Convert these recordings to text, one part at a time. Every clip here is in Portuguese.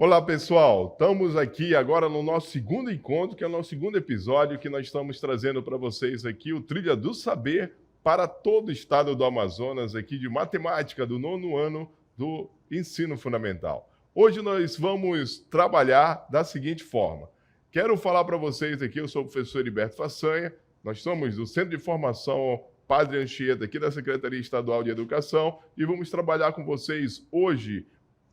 Olá, pessoal. Estamos aqui agora no nosso segundo encontro, que é o nosso segundo episódio, que nós estamos trazendo para vocês aqui o Trilha do Saber para todo o estado do Amazonas, aqui de matemática do 9º ano do ensino fundamental. Hoje nós vamos trabalhar da seguinte forma. Quero falar para vocês aqui, eu sou o professor Heriberto Façanha, nós somos do Centro de Formação Padre Anchieta, aqui da Secretaria Estadual de Educação, e vamos trabalhar com vocês hoje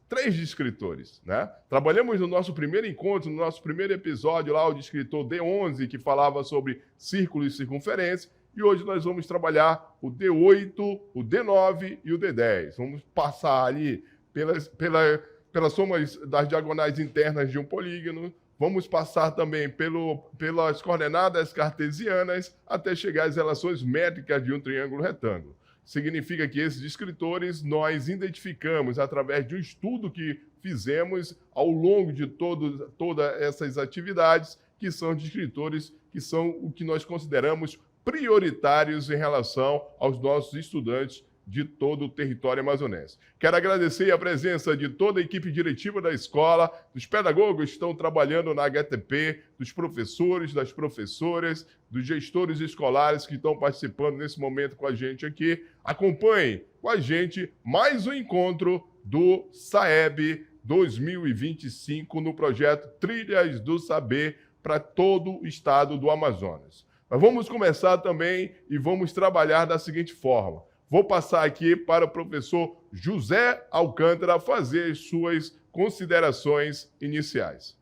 3 descritores, né? Trabalhamos no nosso primeiro encontro, no nosso primeiro episódio lá, o descritor D11, que falava sobre círculo e circunferência, e hoje nós vamos trabalhar o D8, o D9 e o D10. Vamos passar ali pelas somas das diagonais internas de um polígono, vamos passar também pelas coordenadas cartesianas até chegar às relações métricas de um triângulo retângulo. Significa que esses descritores nós identificamos através de um estudo que fizemos ao longo de todas essas atividades, que são descritores que são o que nós consideramos prioritários em relação aos nossos estudantes de todo o território amazonense. Quero agradecer a presença de toda a equipe diretiva da escola, dos pedagogos que estão trabalhando na HTP, dos professores, das professoras, dos gestores escolares que estão participando nesse momento com a gente aqui. Acompanhem com a gente mais um encontro do SAEB 2025 no projeto Trilhas do Saber para todo o estado do Amazonas. Mas vamos começar também e vamos trabalhar da seguinte forma. Vou passar aqui para o professor José Alcântara fazer as suas considerações iniciais.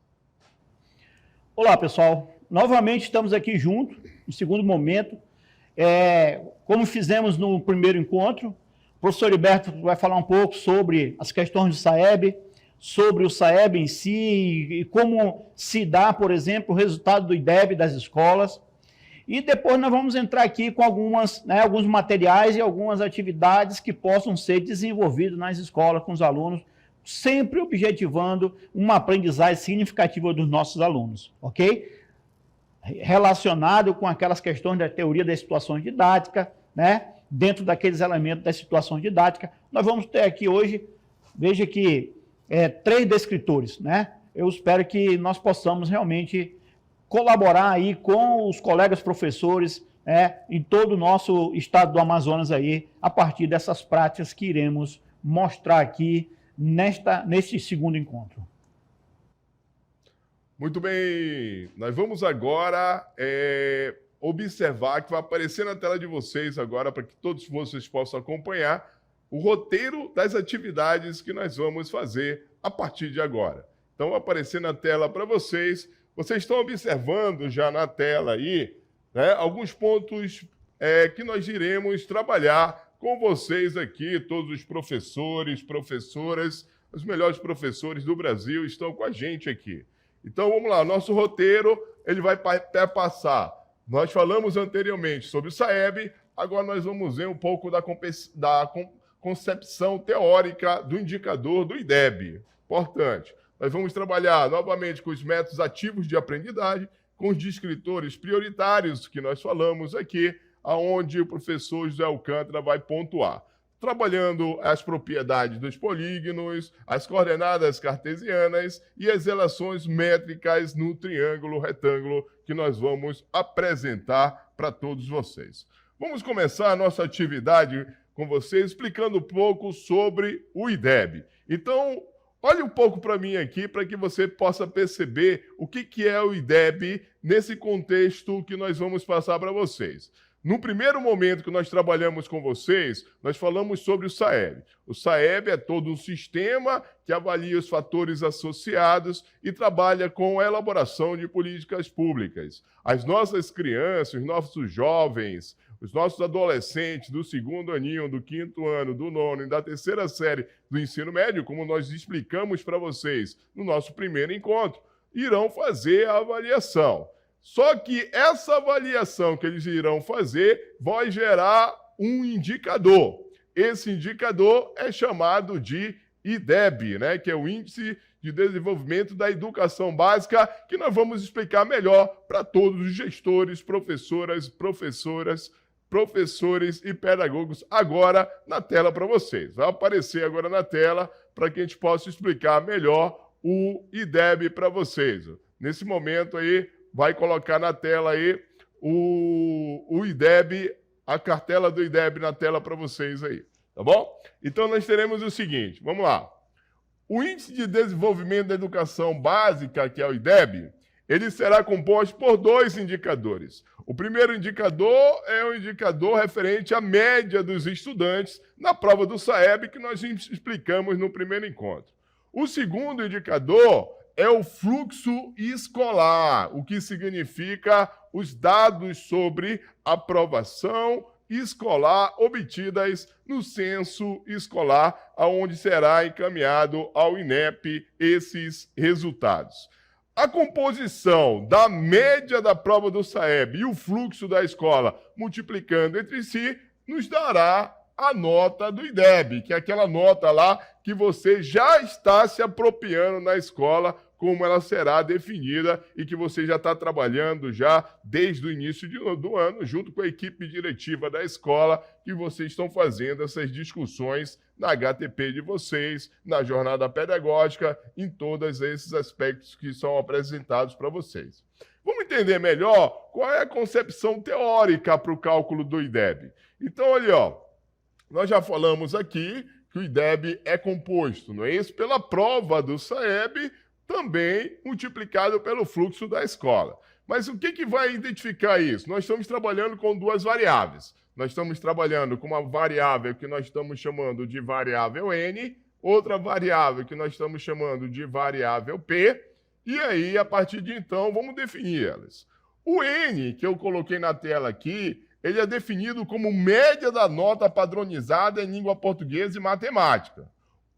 Olá, pessoal. Novamente estamos aqui juntos, no segundo momento. Como fizemos no primeiro encontro, o professor Heriberto vai falar um pouco sobre as questões do SAEB, sobre o SAEB em si e como se dá, por exemplo, o resultado do IDEB das escolas. E depois nós vamos entrar aqui com alguns materiais e algumas atividades que possam ser desenvolvidas nas escolas com os alunos, sempre objetivando uma aprendizagem significativa dos nossos alunos, ok? Relacionado com aquelas questões da teoria das situações didáticas, né? Dentro daqueles elementos das situações didáticas, nós vamos ter aqui hoje, veja que 3 descritores, né? Eu espero que nós possamos realmente colaborar aí com os colegas professores em todo o nosso estado do Amazonas aí, a partir dessas práticas que iremos mostrar aqui neste segundo encontro. Muito bem, nós vamos agora observar que vai aparecer na tela de vocês agora, para que todos vocês possam acompanhar, o roteiro das atividades que nós vamos fazer a partir de agora. Então, vai aparecer na tela para vocês. Vocês estão observando já na tela aí, né, alguns pontos que nós iremos trabalhar com vocês aqui, todos os professores, professoras, os melhores professores do Brasil estão com a gente aqui. Então, vamos lá, nosso roteiro, ele vai até passar. Nós falamos anteriormente sobre o SAEB, agora nós vamos ver um pouco da concepção teórica do indicador do IDEB. Importante. Nós vamos trabalhar novamente com os métodos ativos de aprendizagem, com os descritores prioritários que nós falamos aqui, aonde o professor José Alcântara vai pontuar. Trabalhando as propriedades dos polígonos, as coordenadas cartesianas e as relações métricas no triângulo retângulo que nós vamos apresentar para todos vocês. Vamos começar a nossa atividade com vocês explicando um pouco sobre o IDEB. Então, olhe um pouco para mim aqui, para que você possa perceber o que é o IDEB nesse contexto que nós vamos passar para vocês. No primeiro momento que nós trabalhamos com vocês, nós falamos sobre o SAEB. O SAEB é todo um sistema que avalia os fatores associados e trabalha com a elaboração de políticas públicas. As nossas crianças, os nossos jovens, os nossos adolescentes do 2º aninho, do 5º ano, do 9º e da 3ª série do ensino médio, como nós explicamos para vocês no nosso primeiro encontro, irão fazer a avaliação. Só que essa avaliação que eles irão fazer vai gerar um indicador. Esse indicador é chamado de IDEB, né? Que é o Índice de Desenvolvimento da Educação Básica, que nós vamos explicar melhor para todos os gestores, professoras, professores e pedagogos agora na tela para vocês. Vai aparecer agora na tela para que a gente possa explicar melhor o IDEB para vocês. Nesse momento aí, vai colocar na tela aí o IDEB, a cartela do IDEB na tela para vocês aí, tá bom? Então, nós teremos o seguinte, vamos lá. O Índice de Desenvolvimento da Educação Básica, que é o IDEB, ele será composto por 2 indicadores. O primeiro indicador é o indicador referente à média dos estudantes na prova do SAEB, que nós explicamos no primeiro encontro. O segundo indicador é o fluxo escolar, o que significa os dados sobre aprovação escolar obtidas no censo escolar, aonde será encaminhado ao INEP esses resultados. A composição da média da prova do SAEB e o fluxo da escola multiplicando entre si nos dará a nota do IDEB, que é aquela nota lá que você já está se apropriando na escola, como ela será definida e que você já está trabalhando já desde o início do ano, junto com a equipe diretiva da escola, que vocês estão fazendo essas discussões na HTP de vocês, na jornada pedagógica, em todos esses aspectos que são apresentados para vocês. Vamos entender melhor qual é a concepção teórica para o cálculo do IDEB. Então, olha, ó, nós já falamos aqui que o IDEB é composto, não é isso? Pela prova do SAEB, também multiplicado pelo fluxo da escola. Mas o que vai identificar isso? Nós estamos trabalhando com 2 variáveis. Nós estamos trabalhando com uma variável que nós estamos chamando de variável N, outra variável que nós estamos chamando de variável P, e aí, a partir de então, vamos definir elas. O N, que eu coloquei na tela aqui, ele é definido como média da nota padronizada em língua portuguesa e matemática.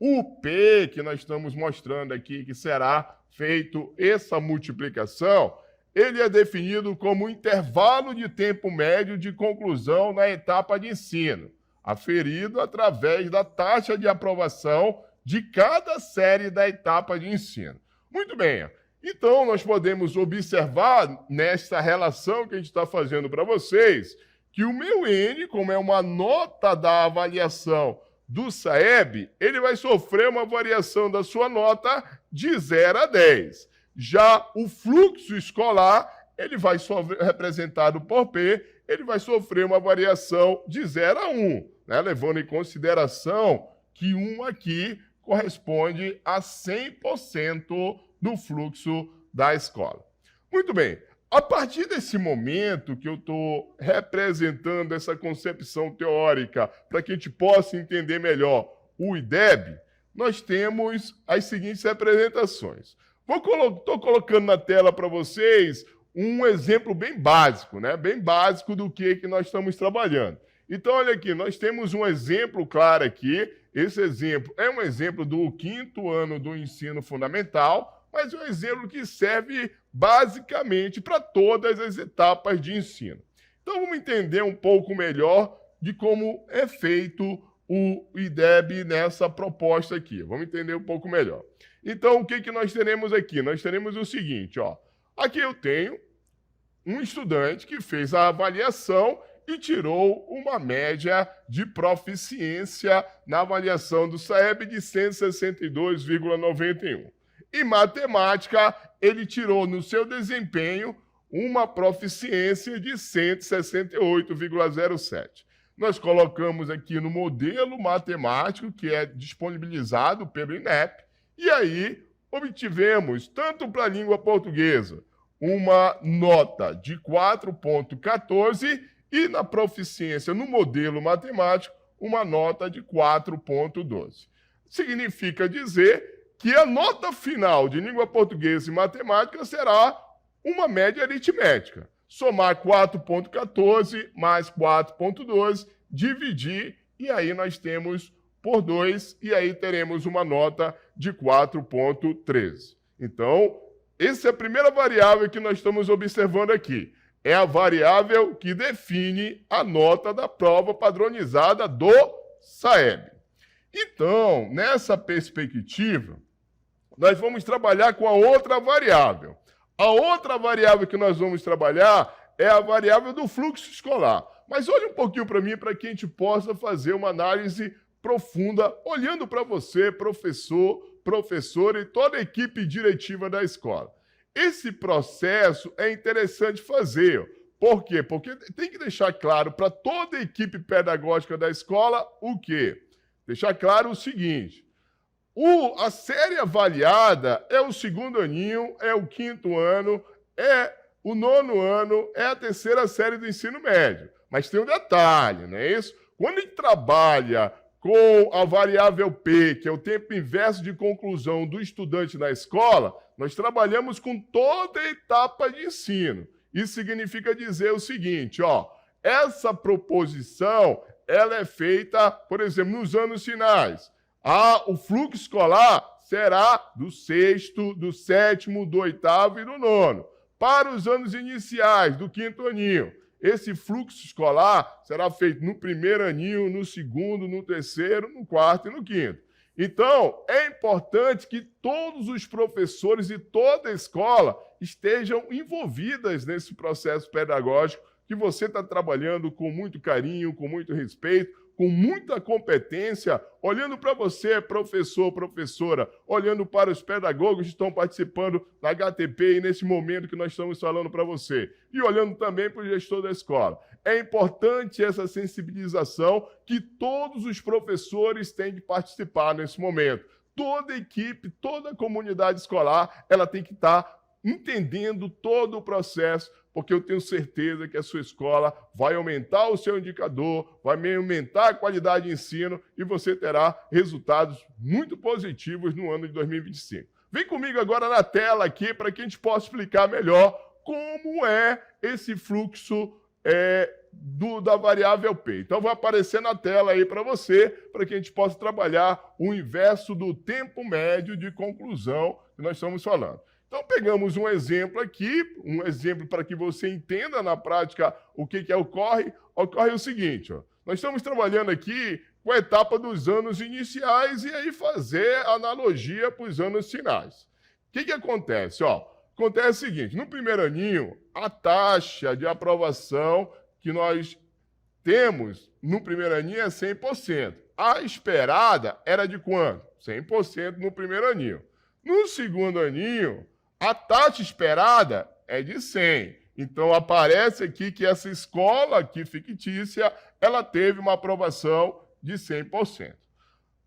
O P, que nós estamos mostrando aqui, que será feito essa multiplicação, ele é definido como intervalo de tempo médio de conclusão na etapa de ensino, aferido através da taxa de aprovação de cada série da etapa de ensino. Muito bem, então nós podemos observar nessa relação que a gente está fazendo para vocês, que o meu N, como é uma nota da avaliação do SAEB, ele vai sofrer uma variação da sua nota de 0 a 10. Já o fluxo escolar, ele vai representado por P, ele vai sofrer uma variação de 0 a 1, né? Levando em consideração que 1 aqui corresponde a 100% do fluxo da escola. Muito bem. A partir desse momento que eu estou representando essa concepção teórica para que a gente possa entender melhor o IDEB, nós temos as seguintes representações. Estou colocando na tela para vocês um exemplo bem básico, né? Bem básico do que nós estamos trabalhando. Então, olha aqui, nós temos um exemplo claro aqui. Esse exemplo é um exemplo do 5º ano do ensino fundamental, mas é um exemplo que serve basicamente para todas as etapas de ensino. Então, vamos entender um pouco melhor de como é feito o IDEB nessa proposta aqui. Vamos entender um pouco melhor. Então, o que nós teremos aqui? Nós teremos o seguinte, ó. Aqui eu tenho um estudante que fez a avaliação e tirou uma média de proficiência na avaliação do SAEB de 162,91. Em matemática, ele tirou no seu desempenho uma proficiência de 168,07. Nós colocamos aqui no modelo matemático, que é disponibilizado pelo INEP, e aí obtivemos, tanto para a língua portuguesa, uma nota de 4,14 e na proficiência no modelo matemático, uma nota de 4,12. Significa dizer que a nota final de língua portuguesa e matemática será uma média aritmética. Somar 4,14 mais 4,12, dividir, e aí nós temos por 2, e aí teremos uma nota de 4,13. Então, essa é a primeira variável que nós estamos observando aqui. É a variável que define a nota da prova padronizada do SAEB. Então, nessa perspectiva, nós vamos trabalhar com a outra variável. A outra variável que nós vamos trabalhar é a variável do fluxo escolar. Mas olhe um pouquinho para mim, para que a gente possa fazer uma análise profunda, olhando para você, professor, professor e toda a equipe diretiva da escola. Esse processo é interessante fazer. Por quê? Porque tem que deixar claro para toda a equipe pedagógica da escola o quê? Deixar claro o seguinte: a série avaliada é o segundo aninho, é o quinto ano, é o nono ano, é a terceira série do ensino médio. Mas tem um detalhe, não é isso? Quando a gente trabalha com a variável P, que é o tempo inverso de conclusão do estudante na escola, nós trabalhamos com toda a etapa de ensino. Isso significa dizer o seguinte, essa proposição ela é feita, por exemplo, nos anos finais. O fluxo escolar será do sexto, do sétimo, do oitavo e do nono. Para os anos iniciais, do quinto aninho, esse fluxo escolar será feito no primeiro aninho, no segundo, no terceiro, no quarto e no quinto. Então, é importante que todos os professores e toda a escola estejam envolvidas nesse processo pedagógico que você está trabalhando com muito carinho, com muito respeito, com muita competência, olhando para você, professor, professora, olhando para os pedagogos que estão participando da HTP e nesse momento que nós estamos falando para você, e olhando também para o gestor da escola. É importante essa sensibilização que todos os professores têm que participar nesse momento. Toda a equipe, toda a comunidade escolar, ela tem que estar entendendo todo o processo, porque eu tenho certeza que a sua escola vai aumentar o seu indicador, vai aumentar a qualidade de ensino e você terá resultados muito positivos no ano de 2025. Vem comigo agora na tela aqui para que a gente possa explicar melhor como é esse fluxo da variável P. Então, vai aparecer na tela aí para você, para que a gente possa trabalhar o inverso do tempo médio de conclusão que nós estamos falando. Então, pegamos um exemplo aqui, um exemplo para que você entenda na prática o que ocorre. Ocorre o seguinte, nós estamos trabalhando aqui com a etapa dos anos iniciais e aí fazer analogia para os anos finais. O que acontece? Acontece o seguinte, no primeiro aninho, a taxa de aprovação que nós temos no primeiro aninho é 100%. A esperada era de quanto? 100% no primeiro aninho. No segundo aninho, a taxa esperada é de 100. Então, aparece aqui que essa escola aqui fictícia, ela teve uma aprovação de 100%.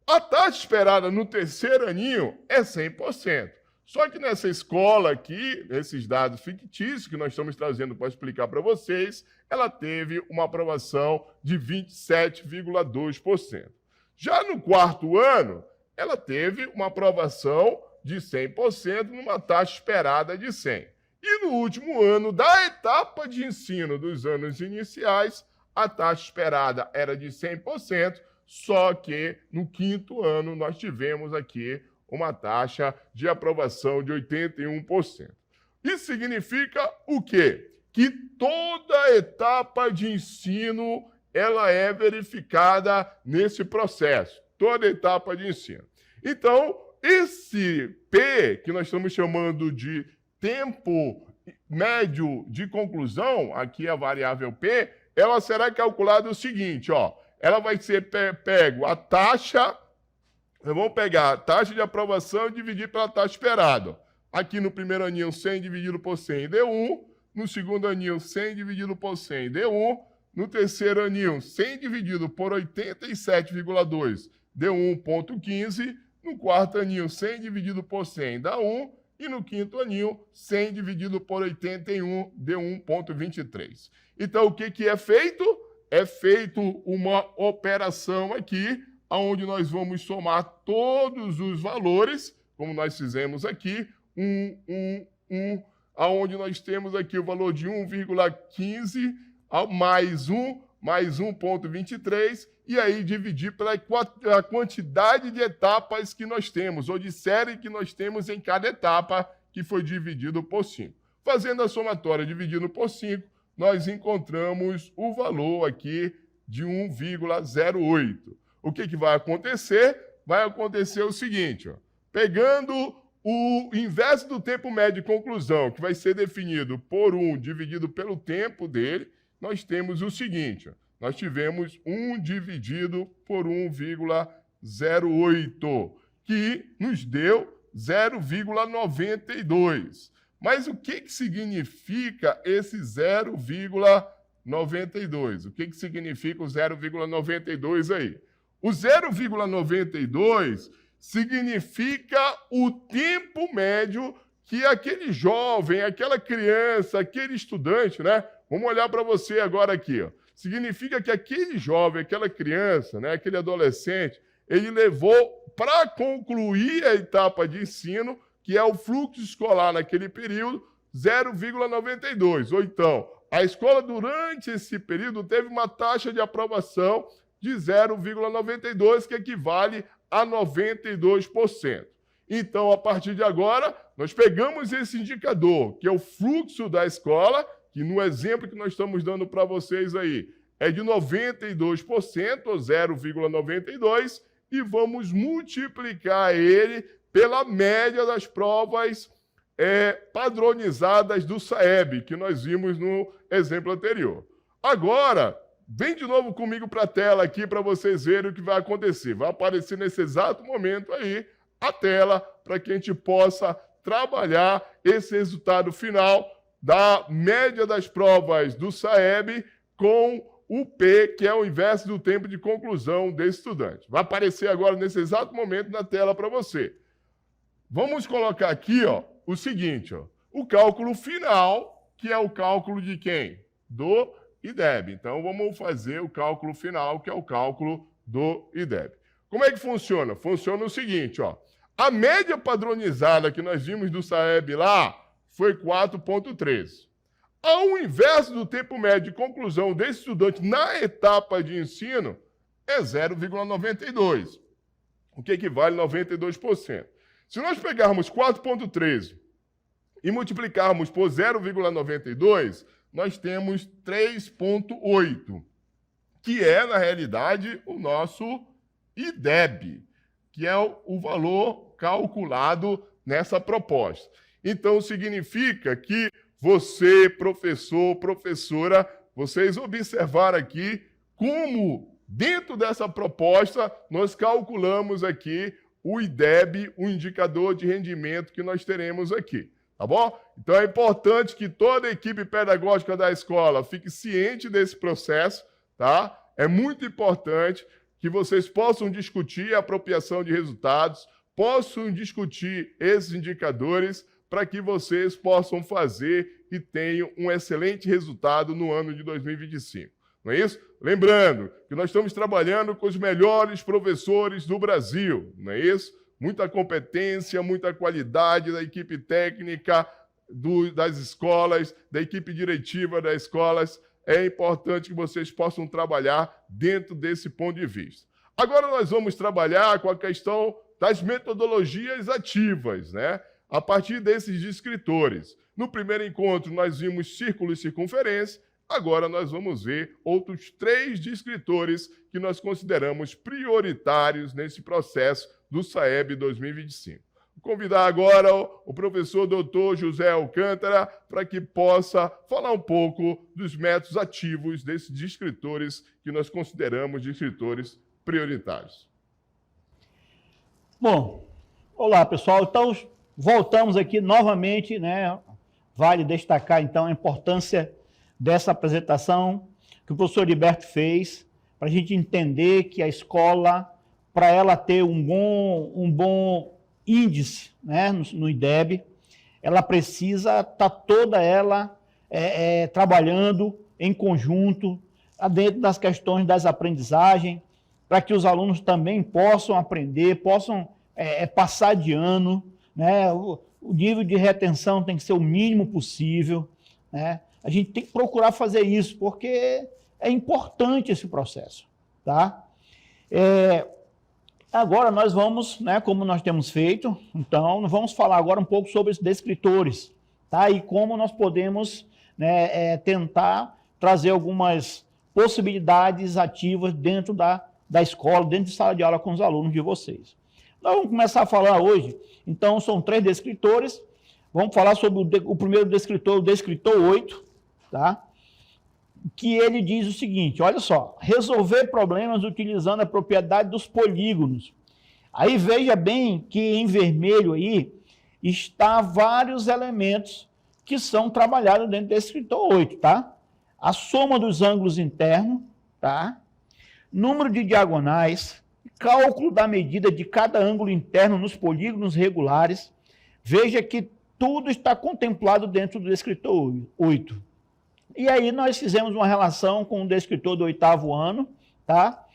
A taxa esperada no terceiro aninho é 100%. Só que nessa escola aqui, esses dados fictícios que nós estamos trazendo para explicar para vocês, ela teve uma aprovação de 27,2%. Já no quarto ano, ela teve uma aprovação de 100% numa taxa esperada de 100%. E no último ano da etapa de ensino dos anos iniciais, a taxa esperada era de 100%, só que no quinto ano nós tivemos aqui uma taxa de aprovação de 81%. Isso significa o quê? Que toda a etapa de ensino ela é verificada nesse processo, toda a etapa de ensino. Então, esse P, que nós estamos chamando de tempo médio de conclusão, aqui a variável P, ela será calculada o seguinte, ela vai ser pego a taxa, vamos pegar a taxa de aprovação e dividir pela taxa esperada. Aqui no primeiro aninho, 100 dividido por 100 deu 1, no segundo aninho, 100 dividido por 100 deu 1, no terceiro aninho, 100 dividido por 87,2 deu 1,15, no quarto aninho, 100 dividido por 100 dá 1, e no quinto aninho, 100 dividido por 81 deu 1,23. Então, o que é feito? É feito uma operação aqui, onde nós vamos somar todos os valores, como nós fizemos aqui, onde nós temos aqui o valor de 1,15 mais 1, mais 1,23, e aí dividir pela quantidade de etapas que nós temos, ou de série que nós temos em cada etapa, que foi dividido por 5. Fazendo a somatória dividido por 5, nós encontramos o valor aqui de 1,08. O que vai acontecer? Vai acontecer o seguinte, pegando o inverso do tempo médio de conclusão, que vai ser definido por 1 dividido pelo tempo dele, nós temos o seguinte, nós tivemos 1 dividido por 1,08, que nos deu 0,92. Mas o que significa esse 0,92? O que significa o 0,92 aí? O 0,92 significa o tempo médio que aquele jovem, aquela criança, aquele estudante, né? Vamos olhar para você agora aqui, ó. Significa que aquele jovem, aquela criança, né, aquele adolescente, ele levou para concluir a etapa de ensino, que é o fluxo escolar naquele período, 0,92. Ou então, a escola durante esse período teve uma taxa de aprovação de 0,92, que equivale a 92%. Então, a partir de agora, nós pegamos esse indicador, que é o fluxo da escola, que no exemplo que nós estamos dando para vocês aí, é de 92%, ou 0,92, e vamos multiplicar ele pela média das provas padronizadas do SAEB, que nós vimos no exemplo anterior. Agora, vem de novo comigo para a tela aqui para vocês verem o que vai acontecer. Vai aparecer nesse exato momento aí a tela para que a gente possa trabalhar esse resultado final da média das provas do SAEB com o P, que é o inverso do tempo de conclusão desse estudante. Vai aparecer agora nesse exato momento na tela para você. Vamos colocar aqui, ó, o seguinte, ó, o cálculo final, que é o cálculo de quem? Do IDEB. Então, vamos fazer o cálculo final, que é o cálculo do IDEB. Como é que funciona? Funciona o seguinte, ó. A média padronizada que nós vimos do SAEB lá foi 4,13. Ao inverso do tempo médio de conclusão desse estudante na etapa de ensino, é 0,92, o que equivale a 92%. Se nós pegarmos 4,13 e multiplicarmos por 0,92, nós temos 3,8, que é, na realidade, o nosso IDEB, que é o valor calculado nessa proposta. Então, significa que você, professor, professora, vocês observaram aqui como, dentro dessa proposta, nós calculamos aqui o IDEB, o indicador de rendimento que nós teremos aqui, tá bom? Então, é importante que toda a equipe pedagógica da escola fique ciente desse processo, tá? É muito importante que vocês possam discutir a apropriação de resultados, possam discutir esses indicadores para que vocês possam fazer e tenham um excelente resultado no ano de 2025. Não é isso? Lembrando que nós estamos trabalhando com os melhores professores do Brasil, não é isso? Muita competência, muita qualidade da equipe técnica das escolas, da equipe diretiva das escolas. É importante que vocês possam trabalhar dentro desse ponto de vista. Agora nós vamos trabalhar com a questão das metodologias ativas, né? A partir desses descritores. No primeiro encontro, nós vimos círculo e circunferência. Agora nós vamos ver outros 3 descritores que nós consideramos prioritários nesse processo do SAEB 2025. Vou convidar agora o professor doutor José Alcântara para que possa falar um pouco dos métodos ativos desses descritores que nós consideramos descritores prioritários. Bom, olá pessoal, então voltamos aqui novamente, né? Vale destacar então a importância dessa apresentação que o professor Heriberto fez, para a gente entender que a escola, para ela ter um bom índice, né, no IDEB, ela precisa estar toda ela trabalhando em conjunto, dentro das questões das aprendizagens, para que os alunos também possam aprender, possam passar de ano, né? O nível de retenção tem que ser o mínimo possível, né? A gente tem que procurar fazer isso, porque é importante esse processo, tá? Agora nós vamos, né, como nós temos feito, então nós vamos falar agora um pouco sobre os descritores, tá? E como nós podemos, né, tentar trazer algumas possibilidades ativas dentro da escola, dentro de sala de aula com os alunos de vocês. Nós vamos começar a falar hoje, então são 3 descritores, vamos falar sobre o primeiro descritor, o descritor 8, tá? Que ele diz o seguinte, olha só, resolver problemas utilizando a propriedade dos polígonos. Aí veja bem que em vermelho aí está vários elementos que são trabalhados dentro desse descritor 8, tá? A soma dos ângulos internos, tá? Número de diagonais, cálculo da medida de cada ângulo interno nos polígonos regulares. Veja que tudo está contemplado dentro do descritor 8. E aí nós fizemos uma relação com o descritor do 8º ano, tá?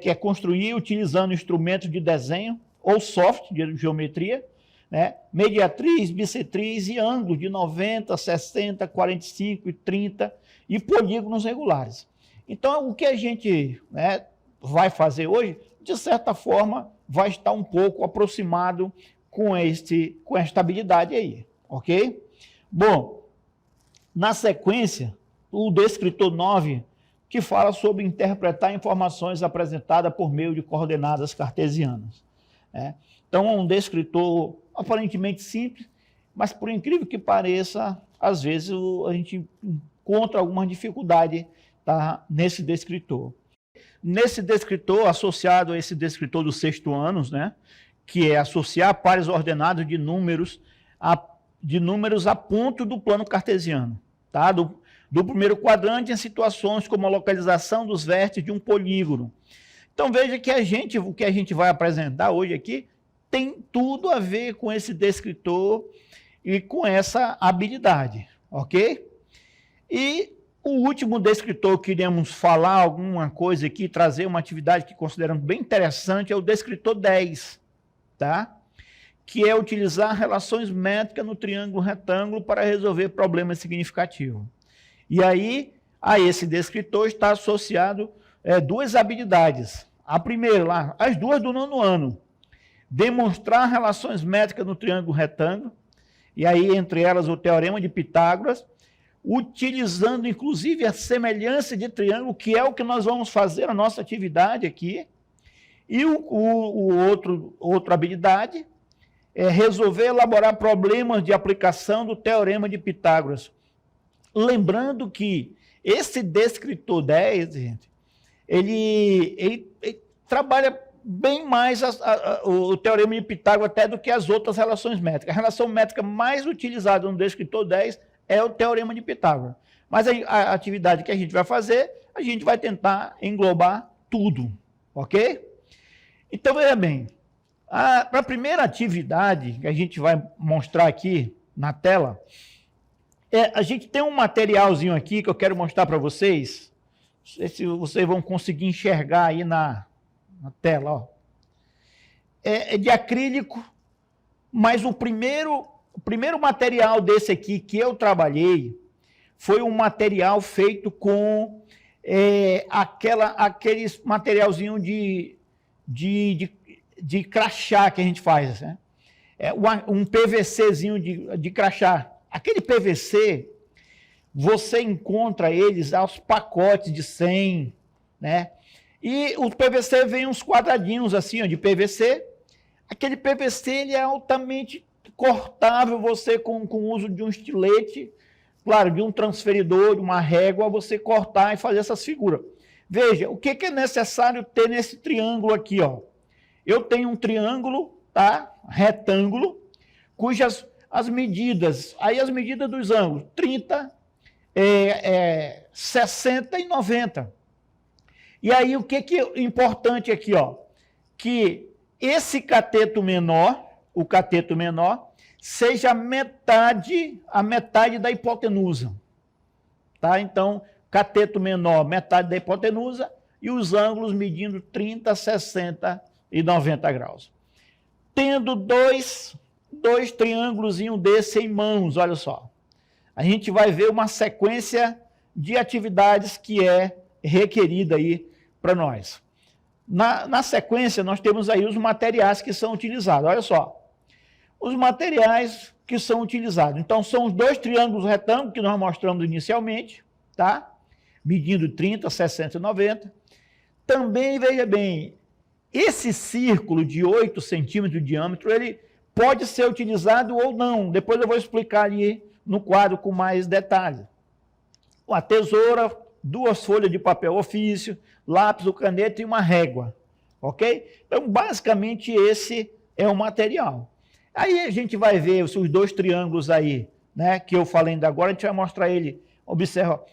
Que é construir utilizando instrumentos de desenho ou software de geometria, né? Mediatriz, bissetriz e ângulos de 90, 60, 45 e 30 e polígonos regulares. Então, o que a gente, né, vai fazer hoje, de certa forma, vai estar um pouco aproximado com esta habilidade aí, ok? Bom, na sequência, o descritor 9, que fala sobre interpretar informações apresentadas por meio de coordenadas cartesianas, né? Então, é um descritor aparentemente simples, mas por incrível que pareça, às vezes a gente encontra alguma dificuldade, tá, nesse descritor. Nesse descritor, associado a esse descritor dos 6º anos, né, que é associar pares ordenados de números a ponto do plano cartesiano, tá? Do primeiro quadrante em situações como a localização dos vértices de um polígono. Então veja que o que a gente vai apresentar hoje aqui tem tudo a ver com esse descritor e com essa habilidade, ok? E o último descritor que iremos falar alguma coisa aqui, trazer uma atividade que consideramos bem interessante, é o descritor 10, tá? Que é utilizar relações métricas no triângulo retângulo para resolver problemas significativos. E aí, a esse descritor está associado duas habilidades. A primeira, lá, as duas do 9º ano. Demonstrar relações métricas no triângulo retângulo, e aí entre elas o teorema de Pitágoras, utilizando inclusive a semelhança de triângulo, que é o que nós vamos fazer na nossa atividade aqui. E outra habilidade é resolver elaborar problemas de aplicação do teorema de Pitágoras. Lembrando que esse descritor 10, gente, ele trabalha bem mais o teorema de Pitágoras até do que as outras relações métricas. A relação métrica mais utilizada no descritor 10 é o teorema de Pitágoras. Mas a atividade que a gente vai fazer, a gente vai tentar englobar tudo, ok? Então, veja bem, para a primeira atividade que a gente vai mostrar aqui na tela, a gente tem um materialzinho aqui que eu quero mostrar para vocês. Não sei se vocês vão conseguir enxergar aí na tela, ó. É de acrílico, mas o primeiro material desse aqui que eu trabalhei foi um material feito com aqueles materialzinho de crachá que a gente faz, né? Um PVCzinho de crachá. Aquele PVC, você encontra eles aos pacotes de 100, né? E o PVC vem uns quadradinhos assim, ó, de PVC. Aquele PVC ele é altamente cortável, você com o uso de um estilete, claro, de um transferidor, de uma régua, você cortar e fazer essas figuras. Veja, o que é necessário ter nesse triângulo aqui, ó? Eu tenho um triângulo, tá? Retângulo, cujas as medidas, aí as medidas dos ângulos, 30, 60 e 90. E aí o que é importante aqui, ó? Que esse cateto menor, o cateto menor, seja a metade da hipotenusa. Tá? Então, cateto menor, metade da hipotenusa, e os ângulos medindo 30, 60 e 90 graus. Tendo dois triângulozinhos desse em mãos, olha só. A gente vai ver uma sequência de atividades que é requerida aí para nós. Na sequência, nós temos aí os materiais que são utilizados. Olha só. Os materiais que são utilizados. Então, são os dois triângulos retângulos que nós mostramos inicialmente, tá? Medindo 30, 60 e 90. Também, veja bem, esse círculo de 8 centímetros de diâmetro, ele pode ser utilizado ou não. Depois eu vou explicar ali no quadro com mais detalhes. Uma tesoura, 2 folhas de papel ofício, lápis ou caneta e uma régua. ok? Então, basicamente, esse é o material. Aí a gente vai ver os dois triângulos aí, né, que eu falei ainda agora, a gente vai mostrar ele. Observa.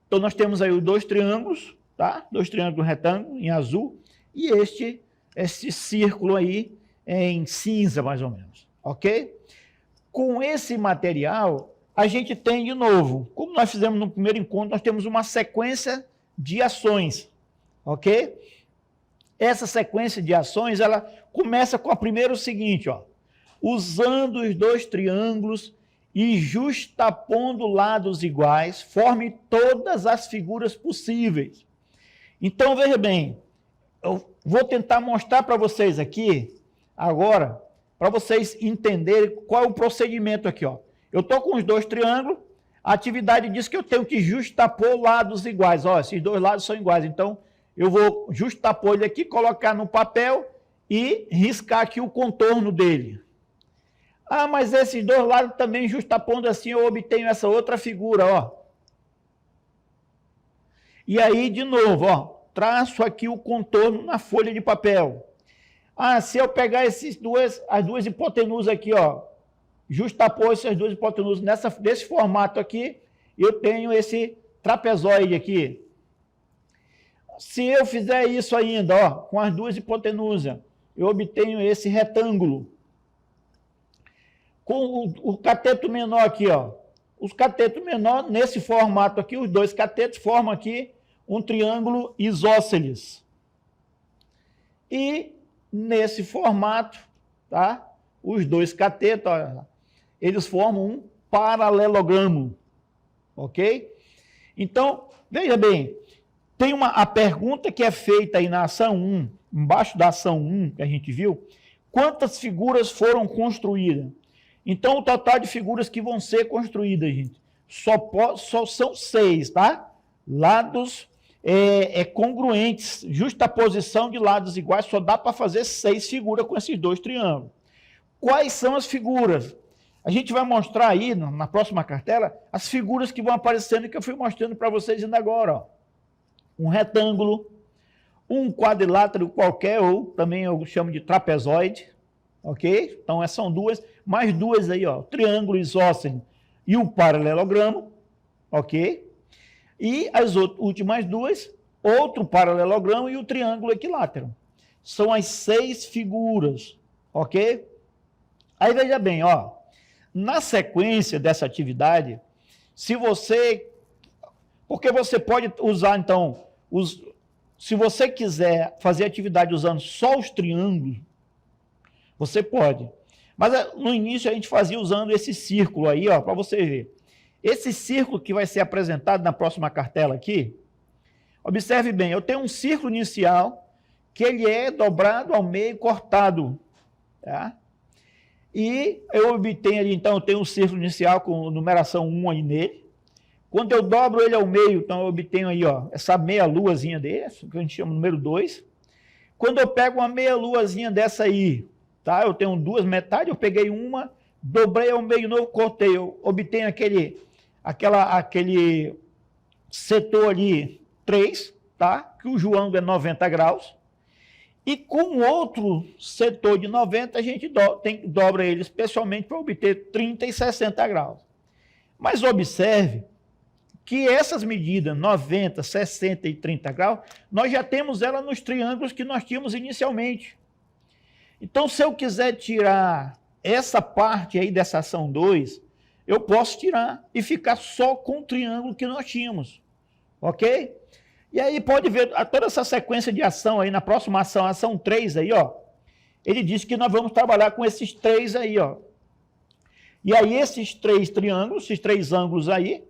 Então, nós temos aí os dois triângulos, tá? Dois triângulos retângulos em azul e esse círculo aí em cinza, mais ou menos, ok? Com esse material, a gente tem de novo, como nós fizemos no primeiro encontro, nós temos uma sequência de ações, ok? Essa sequência de ações, ela começa com a primeira o seguinte, ó, usando os dois triângulos e justapondo lados iguais, forme todas as figuras possíveis. Então, veja bem, eu vou tentar mostrar para vocês aqui, agora, para vocês entenderem qual é o procedimento aqui, ó. Eu estou com os dois triângulos, a atividade diz que eu tenho que justapor lados iguais. Ó, esses dois lados são iguais, então eu vou justapor ele aqui, colocar no papel e riscar aqui o contorno dele. Ah, mas esses dois lados também justapondo assim, eu obtenho essa outra figura, ó. E aí, de novo, ó, traço aqui o contorno na folha de papel. Ah, se eu pegar as duas hipotenusas aqui, ó, justapor essas duas hipotenusas desse formato aqui, eu tenho esse trapezoide aqui. Se eu fizer isso ainda, ó, com as duas hipotenusas, eu obtenho esse retângulo. Com o cateto menor aqui, ó, os catetos menores, nesse formato aqui, os dois catetos formam aqui um triângulo isósceles. E nesse formato, tá? Os dois catetos, ó, eles formam um paralelogramo, ok? Então, veja bem, tem a pergunta que é feita aí na ação 1, embaixo da ação 1 que a gente viu, quantas figuras foram construídas? Então, o total de figuras que vão ser construídas, gente, só são 6, tá? Lados congruentes, justaposição de lados iguais, só dá para fazer 6 figuras com esses dois triângulos. Quais são as figuras? A gente vai mostrar aí, na próxima cartela, as figuras que vão aparecendo, que eu fui mostrando para vocês ainda agora. Ó. Um retângulo, um quadrilátero qualquer, ou também eu chamo de trapezoide, ok? Então, essas são duas, mais duas aí, ó, triângulo isósceles e o paralelogramo, ok? E as últimas duas, outro paralelogramo e o triângulo equilátero. São as 6 figuras, ok? Aí, veja bem, ó, na sequência dessa atividade, se você... Porque você pode usar, então, se você quiser fazer atividade usando só os triângulos, você pode. Mas no início a gente fazia usando esse círculo aí, ó, para você ver. Esse círculo que vai ser apresentado na próxima cartela aqui, observe bem, eu tenho um círculo inicial que ele é dobrado ao meio, cortado, tá? E eu obtenho ali, então, eu tenho um círculo inicial com numeração 1 aí nele. Quando eu dobro ele ao meio, então eu obtenho aí, ó, essa meia-luazinha desse, que a gente chama número 2. Quando eu pego uma meia-luazinha dessa aí, tá? Eu tenho duas metades, eu peguei uma, dobrei ao meio novo, cortei, eu obtenho aquele setor ali 3, tá? Que o ângulo é 90 graus. E com outro setor de 90, a gente dobra ele especialmente para obter 30 e 60 graus. Mas observe que essas medidas, 90, 60 e 30 graus, nós já temos ela nos triângulos que nós tínhamos inicialmente. Então, se eu quiser tirar essa parte aí dessa ação 2, eu posso tirar e ficar só com o triângulo que nós tínhamos, ok? E aí pode ver toda essa sequência de ação aí, na próxima ação, ação 3 aí, ó, ele diz que nós vamos trabalhar com esses 3 aí, ó. E aí esses 3 triângulos, esses 3 ângulos aí,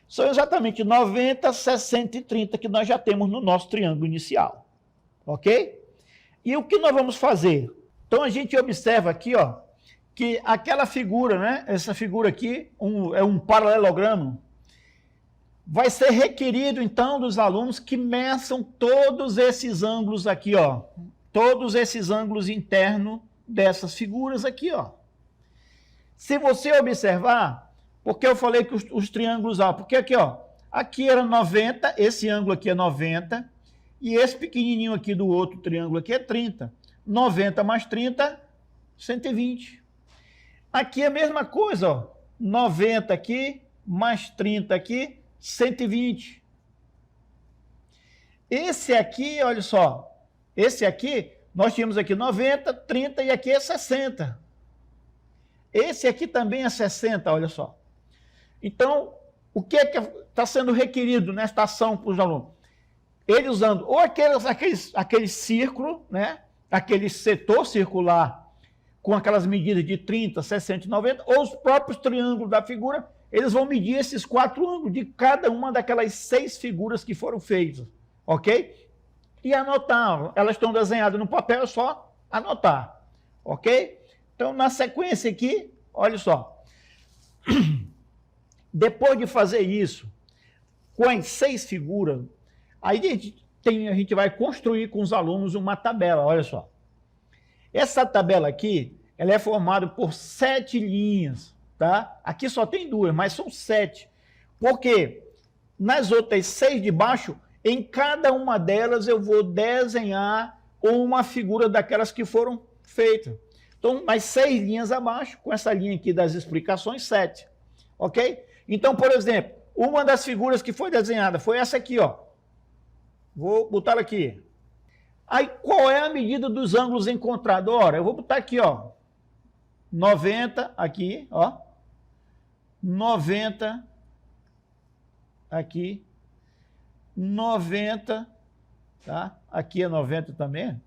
são exatamente 90, 60 e 30 que nós já temos no nosso triângulo inicial, ok? E o que nós vamos fazer? Então a gente observa aqui, ó, que aquela figura, né, essa figura aqui, é um paralelogramo, vai ser requerido, então, dos alunos que meçam todos esses ângulos aqui, ó. Todos esses ângulos internos dessas figuras aqui, ó. Se você observar, porque eu falei que os triângulos, ó, porque aqui, ó, aqui era 90, esse ângulo aqui é 90, E esse pequenininho aqui do outro triângulo aqui é 30. 90 mais 30, 120. Aqui é a mesma coisa, ó. 90 aqui, mais 30 aqui, 120. Esse aqui, olha só, esse aqui, nós tínhamos aqui 90, 30 e aqui é 60. Esse aqui também é 60, olha só. Então, o que é que está sendo requerido nesta ação para os alunos? Ele usando ou aquele círculo, né? Aquele setor circular com aquelas medidas de 30, 60 e 90, ou os próprios triângulos da figura, eles vão medir esses 4 ângulos de cada uma daquelas 6 figuras que foram feitas, ok? E anotar, elas estão desenhadas no papel, é só anotar, ok? Então, na sequência aqui, olha só, depois de fazer isso, com as 6 figuras, aí a gente vai construir com os alunos uma tabela, olha só. Essa tabela aqui, ela é formada por 7 linhas, tá? Aqui só tem 2, mas são 7. Porque nas outras 6 de baixo, em cada uma delas eu vou desenhar uma figura daquelas que foram feitas. Então, mais 6 linhas abaixo, com essa linha aqui das explicações, 7. Ok? Então, por exemplo, uma das figuras que foi desenhada foi essa aqui, ó. Vou botar aqui. Aí, qual é a medida dos ângulos encontrados? Ora, eu vou botar aqui, ó. 90 aqui, ó. 90 aqui. 90, tá? Aqui é 90 também.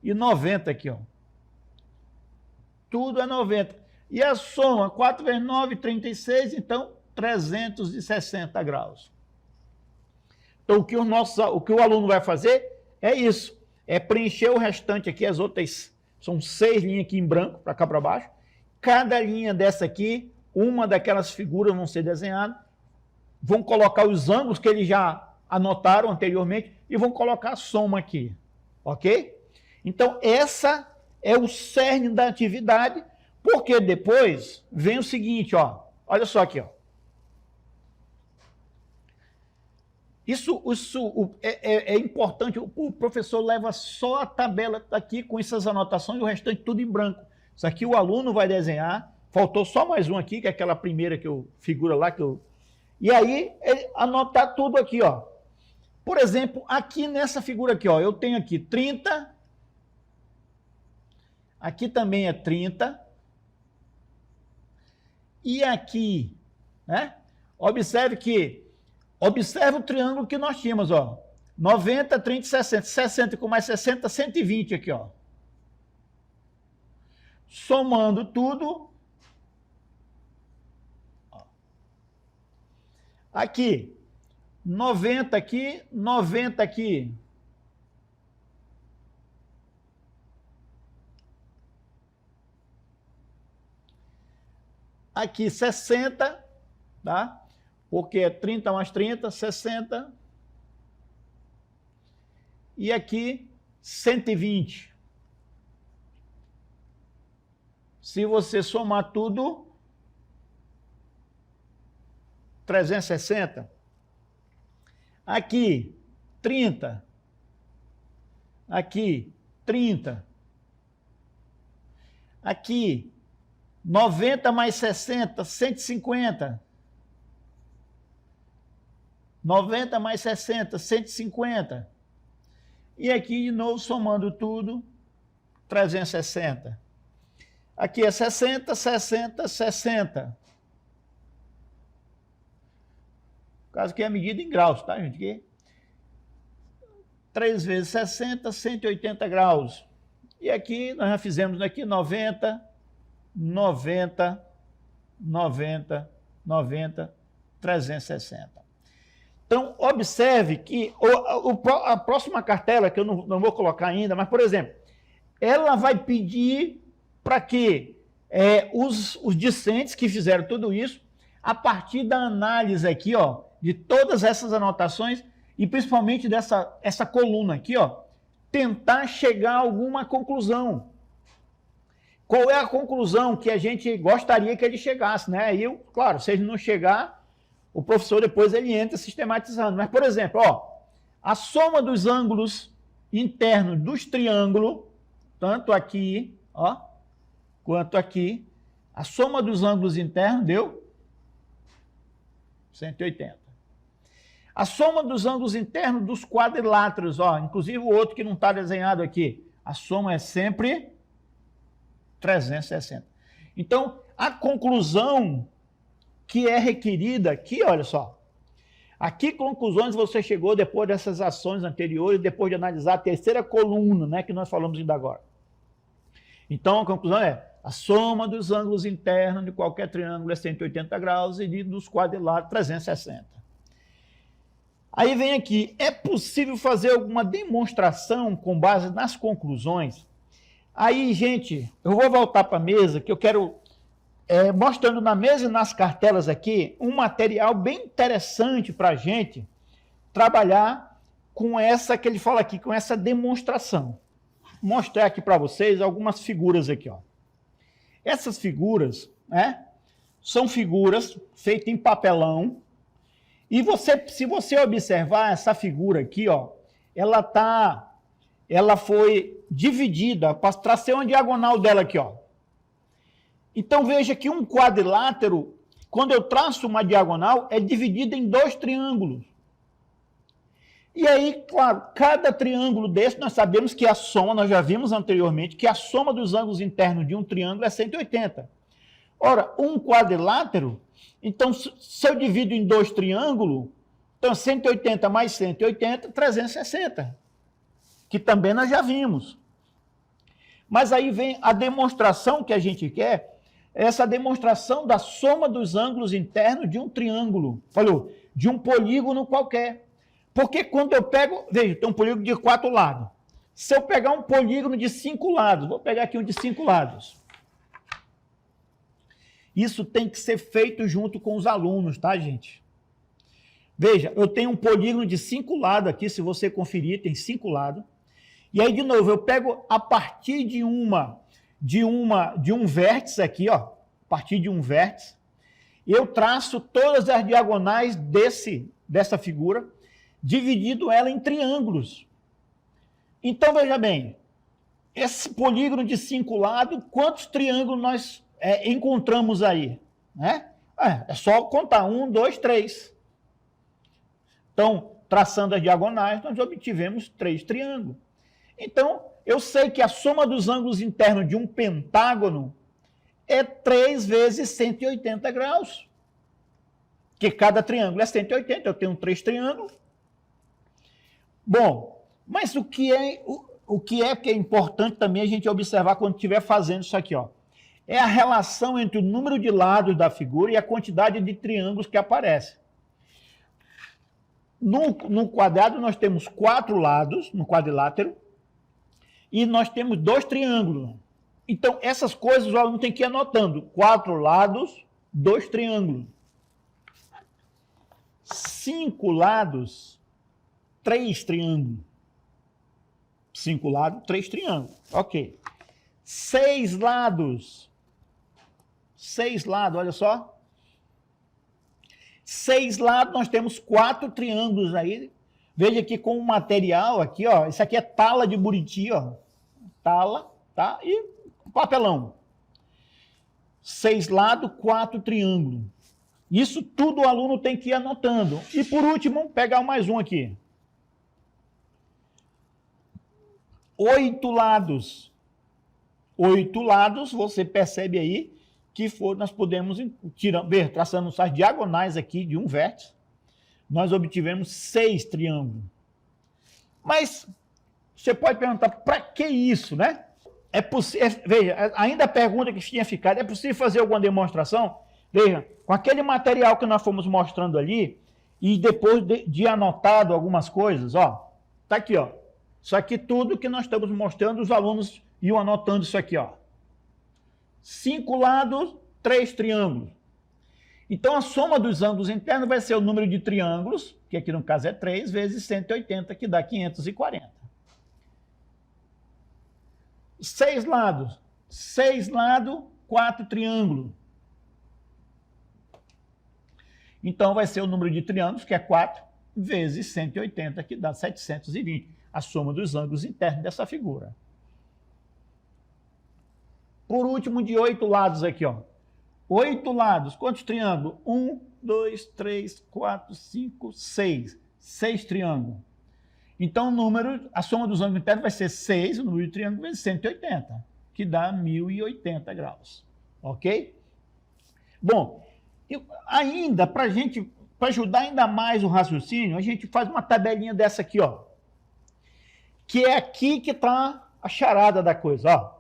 E 90 aqui, ó. Tudo é 90. E a soma, 4 vezes 9, 36, então 360 graus. Então, o que o aluno vai fazer é isso. É preencher o restante aqui, as outras, são 6 linhas aqui em branco, para cá para baixo. Cada linha dessa aqui, uma daquelas figuras vão ser desenhadas, vão colocar os ângulos que eles já anotaram anteriormente e vão colocar a soma aqui, ok? Então, essa é o cerne da atividade, porque depois vem o seguinte, ó, olha só aqui, ó. Isso é importante, o professor leva só a tabela aqui com essas anotações e o restante tudo em branco. Isso aqui o aluno vai desenhar, faltou só mais um aqui, que é aquela primeira figura lá que eu... E aí, ele anotar tudo aqui, ó. Por exemplo, aqui nessa figura aqui, ó, eu tenho aqui 30, aqui também é 30, e aqui, né? Observe o triângulo que nós tínhamos, ó. 90, 30 e 60. 60 com mais 60, 120 aqui, ó. Somando tudo. Ó. Aqui. 90 aqui, 90 aqui. Aqui 60, tá? Porque é 30 mais 30, 60. E aqui, 120. Se você somar tudo, 360. Aqui, 30. Aqui, 30. Aqui, 90 mais 60, 150. 90 mais 60, 150. E aqui, de novo, somando tudo, 360. Aqui é 60, 60, 60. No caso aqui é a medida em graus, tá, gente? Aqui. 3 vezes 60, 180 graus. E aqui, nós já fizemos aqui 90, 90, 90, 90, 360. Então, observe que a próxima cartela, que eu não vou colocar ainda, mas, por exemplo, ela vai pedir para que os discentes que fizeram tudo isso, a partir da análise aqui, ó, de todas essas anotações, e principalmente essa coluna aqui, ó, tentar chegar a alguma conclusão. Qual é a conclusão que a gente gostaria que ele chegasse, né? E, claro, se ele não chegar, o professor depois ele entra sistematizando. Mas, por exemplo, ó, a soma dos ângulos internos dos triângulos, tanto aqui, ó, quanto aqui, a soma dos ângulos internos deu 180. A soma dos ângulos internos dos quadriláteros, ó, inclusive o outro que não está desenhado aqui, a soma é sempre 360. Então, a conclusão que é requerida aqui, olha só, a que conclusões você chegou depois dessas ações anteriores, depois de analisar a terceira coluna, né, que nós falamos ainda agora. Então, a conclusão é, a soma dos ângulos internos de qualquer triângulo é 180 graus e dos quadriláteros 360. Aí vem aqui, é possível fazer alguma demonstração com base nas conclusões? Aí, gente, eu vou voltar para a mesa, que eu quero, mostrando na mesa e nas cartelas aqui, um material bem interessante para a gente trabalhar com essa, que ele fala aqui, com essa demonstração. Vou mostrar aqui para vocês algumas figuras aqui, ó. Essas figuras, né, são figuras feitas em papelão, e se você observar essa figura aqui, ó, ela foi dividida, para traçar uma diagonal dela aqui, ó. Então veja que um quadrilátero, quando eu traço uma diagonal, é dividido em dois triângulos. E aí, claro, cada triângulo desse, nós sabemos que a soma, nós já vimos anteriormente, que a soma dos ângulos internos de um triângulo é 180. Ora, um quadrilátero, então, se eu divido em dois triângulos, então 180 mais 180, 360. Que também nós já vimos. Mas aí vem a demonstração que a gente quer, essa demonstração da soma dos ângulos internos de um triângulo, falou, de um polígono qualquer. Porque quando eu pego, veja, tem um polígono de 4 lados. Se eu pegar um polígono de 5 lados, vou pegar aqui um de 5 lados. Isso tem que ser feito junto com os alunos, tá, gente? Veja, eu tenho um polígono de 5 lados aqui, se você conferir, tem 5 lados. E aí, de novo, eu pego a partir de um vértice aqui, ó, a partir de um vértice, eu traço todas as diagonais dessa figura, dividindo ela em triângulos. Então, veja bem, esse polígono de 5 lados, quantos triângulos nós encontramos aí? Né? É só contar, 1, 2, 3. Então, traçando as diagonais, nós obtivemos 3 triângulos. Então, eu sei que a soma dos ângulos internos de um pentágono é 3 vezes 180 graus. Que cada triângulo é 180, eu tenho 3 triângulos. Bom, mas o que é importante também a gente observar quando estiver fazendo isso aqui, ó, é a relação entre o número de lados da figura e a quantidade de triângulos que aparece. No quadrado nós temos 4 lados, no quadrilátero, e nós temos 2 triângulos. Então, essas coisas o aluno tem que ir anotando. 4 lados, 2 triângulos. 5 lados, 3 triângulos. 5 lados, 3 triângulos. Ok. 6 lados. 6 lados, olha só. 6 lados, nós temos 4 triângulos aí. Veja aqui com o material aqui, ó. Isso aqui é tala de Buriti, ó. Tala, tá? E papelão. 6 lados, 4 triângulos. Isso tudo o aluno tem que ir anotando. E por último, pegar mais um aqui. 8 lados. 8 lados, você percebe aí que nós podemos, traçando as diagonais aqui de um vértice, nós obtivemos 6 triângulos. Mas você pode perguntar, para que isso, né? Veja, ainda a pergunta que tinha ficado, é possível fazer alguma demonstração? Veja, com aquele material que nós fomos mostrando ali, e depois de anotado algumas coisas, ó, tá aqui, ó. Isso aqui tudo que nós estamos mostrando, os alunos iam anotando isso aqui, ó. 5 lados, 3 triângulos. Então, a soma dos ângulos internos vai ser o número de triângulos, que aqui no caso é 3, vezes 180, que dá 540. 6 lados. 6 lados, 4 triângulos. Então, vai ser o número de triângulos, que é 4, vezes 180, que dá 720, a soma dos ângulos internos dessa figura. Por último, de 8 lados aqui, ó. 8 lados, quantos triângulos? 1, 2, 3, 4, 5, 6. 6 triângulos. Então, a soma dos ângulos internos vai ser 6, o número de triângulos, vezes 180, que dá 1080 graus. Ok? Bom, ainda, para ajudar ainda mais o raciocínio, a gente faz uma tabelinha dessa aqui, ó. Que é aqui que está a charada da coisa, ó.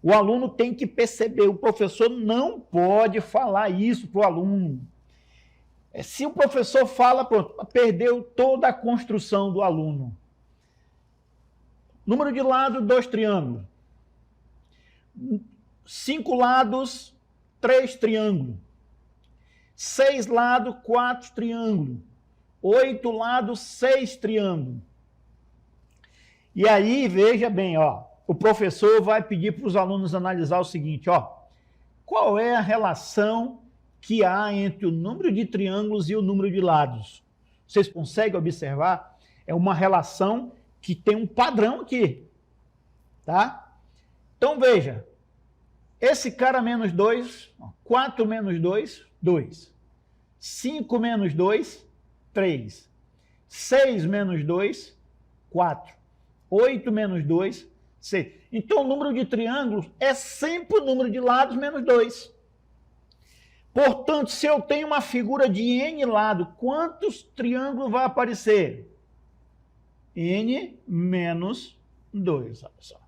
O aluno tem que perceber, o professor não pode falar isso para o aluno. Se o professor fala, pronto, perdeu toda a construção do aluno. Número de lados, 2 triângulos. 5 lados, 3 triângulos. 6 lados, 4 triângulos. 8 lados, 6 triângulos. E aí, veja bem, ó, o professor vai pedir para os alunos analisar o seguinte, ó, qual é a relação que há entre o número de triângulos e o número de lados? Vocês conseguem observar? É uma relação que tem um padrão aqui, tá? Então, veja, esse cara menos 2, 4 menos 2, 2. 5 menos 2, 3. 6 menos 2, 4. 8 menos 2, 6. Então, o número de triângulos é sempre o número de lados menos 2. Portanto, se eu tenho uma figura de N lado, quantos triângulos vai aparecer? N menos 2, olha só.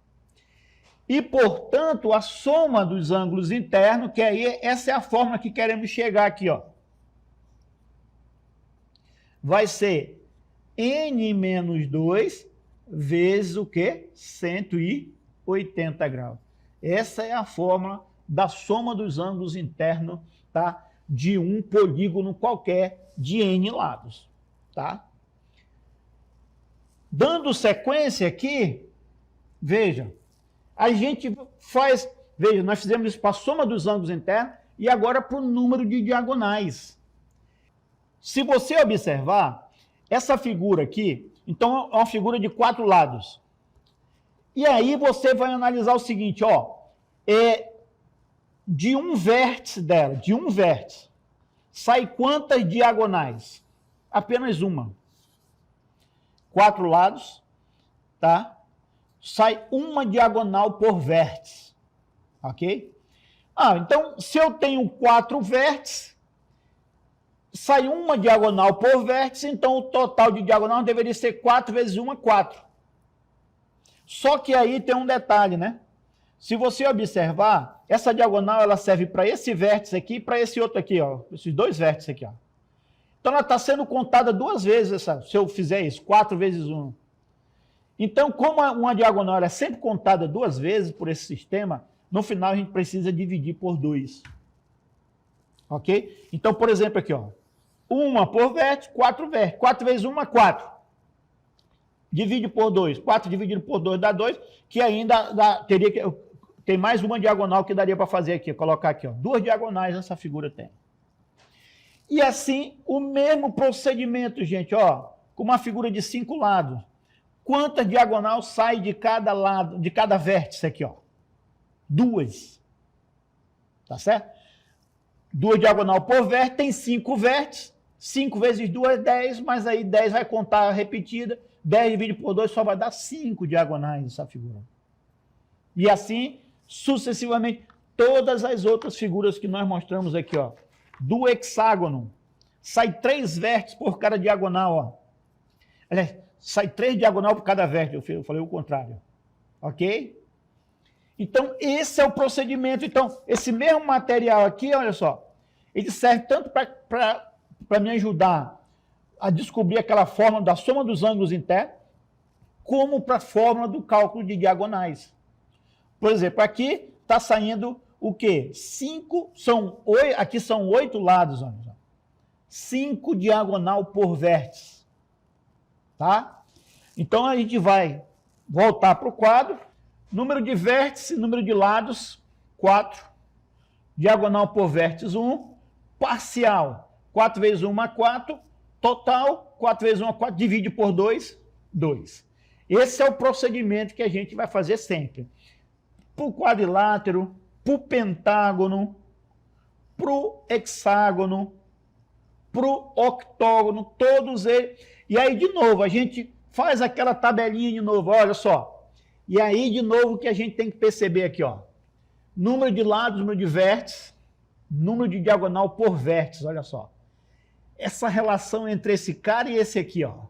E, portanto, a soma dos ângulos internos, que aí essa é a fórmula que queremos chegar aqui, ó. Vai ser N menos 2 vezes o quê? 180 graus. Essa é a fórmula da soma dos ângulos internos, tá? De um polígono qualquer de N lados, tá? Dando sequência aqui, veja, a gente faz, veja, nós fizemos isso para a soma dos ângulos internos e agora para o número de diagonais. Se você observar, essa figura aqui, então é uma figura de 4 lados. E aí você vai analisar o seguinte, ó, de um vértice dela, de um vértice, sai quantas diagonais? Apenas uma. 4 lados, tá? Sai uma diagonal por vértice, ok? Então, se eu tenho 4 vértices, sai uma diagonal por vértice, então o total de diagonal deveria ser 4 vezes 1, 4. Só que aí tem um detalhe, né? Se você observar, essa diagonal ela serve para esse vértice aqui e para esse outro aqui, ó. Esses 2 vértices aqui, ó. Então ela está sendo contada 2 vezes, se eu fizer isso, 4 vezes 1. Então, como uma diagonal é sempre contada 2 vezes por esse sistema, no final a gente precisa dividir por 2. Ok? Então, por exemplo, aqui, ó. 1 por vértice, 4 vértices. 4 vezes 1, 4. Divide por 2. 4 dividido por 2 dá 2, que ainda tem mais uma diagonal que daria para fazer aqui. Colocar aqui, ó. 2 diagonais essa figura tem. E assim, o mesmo procedimento, gente, ó. Com uma figura de 5 lados. Quanta diagonal sai de cada lado, de cada vértice aqui, ó? 2. Tá certo? 2 diagonal por vértice, tem 5 vértices. 5 vezes 2 é 10, mas aí 10 vai contar repetida. 10 dividido por 2 só vai dar 5 diagonais essa figura. E assim, sucessivamente, todas as outras figuras que nós mostramos aqui, ó. Do hexágono, sai 3 vértices por cada diagonal, ó. Aliás, sai 3 diagonal por cada vértice, eu falei o contrário. Ok? Então, esse é o procedimento. Então, esse mesmo material aqui, olha só, ele serve tanto para me ajudar a descobrir aquela fórmula da soma dos ângulos internos, como para a fórmula do cálculo de diagonais. Por exemplo, aqui está saindo o quê? 5, aqui são 8 lados, olha só. 5 diagonal por vértice. Tá? Então, a gente vai voltar para o quadro. Número de vértices, número de lados, 4. Diagonal por vértice, 1. Parcial, 4 vezes 1, 4. Total, 4 vezes 1 é 4, divide por 2, 2. Esse é o procedimento que a gente vai fazer sempre. Para o quadrilátero, para o pentágono, para o hexágono, para o octógono, todos eles. E aí, de novo, a gente faz aquela tabelinha de novo, olha só. E aí, de novo, o que a gente tem que perceber aqui, ó. Número de lados, número de vértices, número de diagonal por vértice, olha só. Essa relação entre esse cara e esse aqui, ó.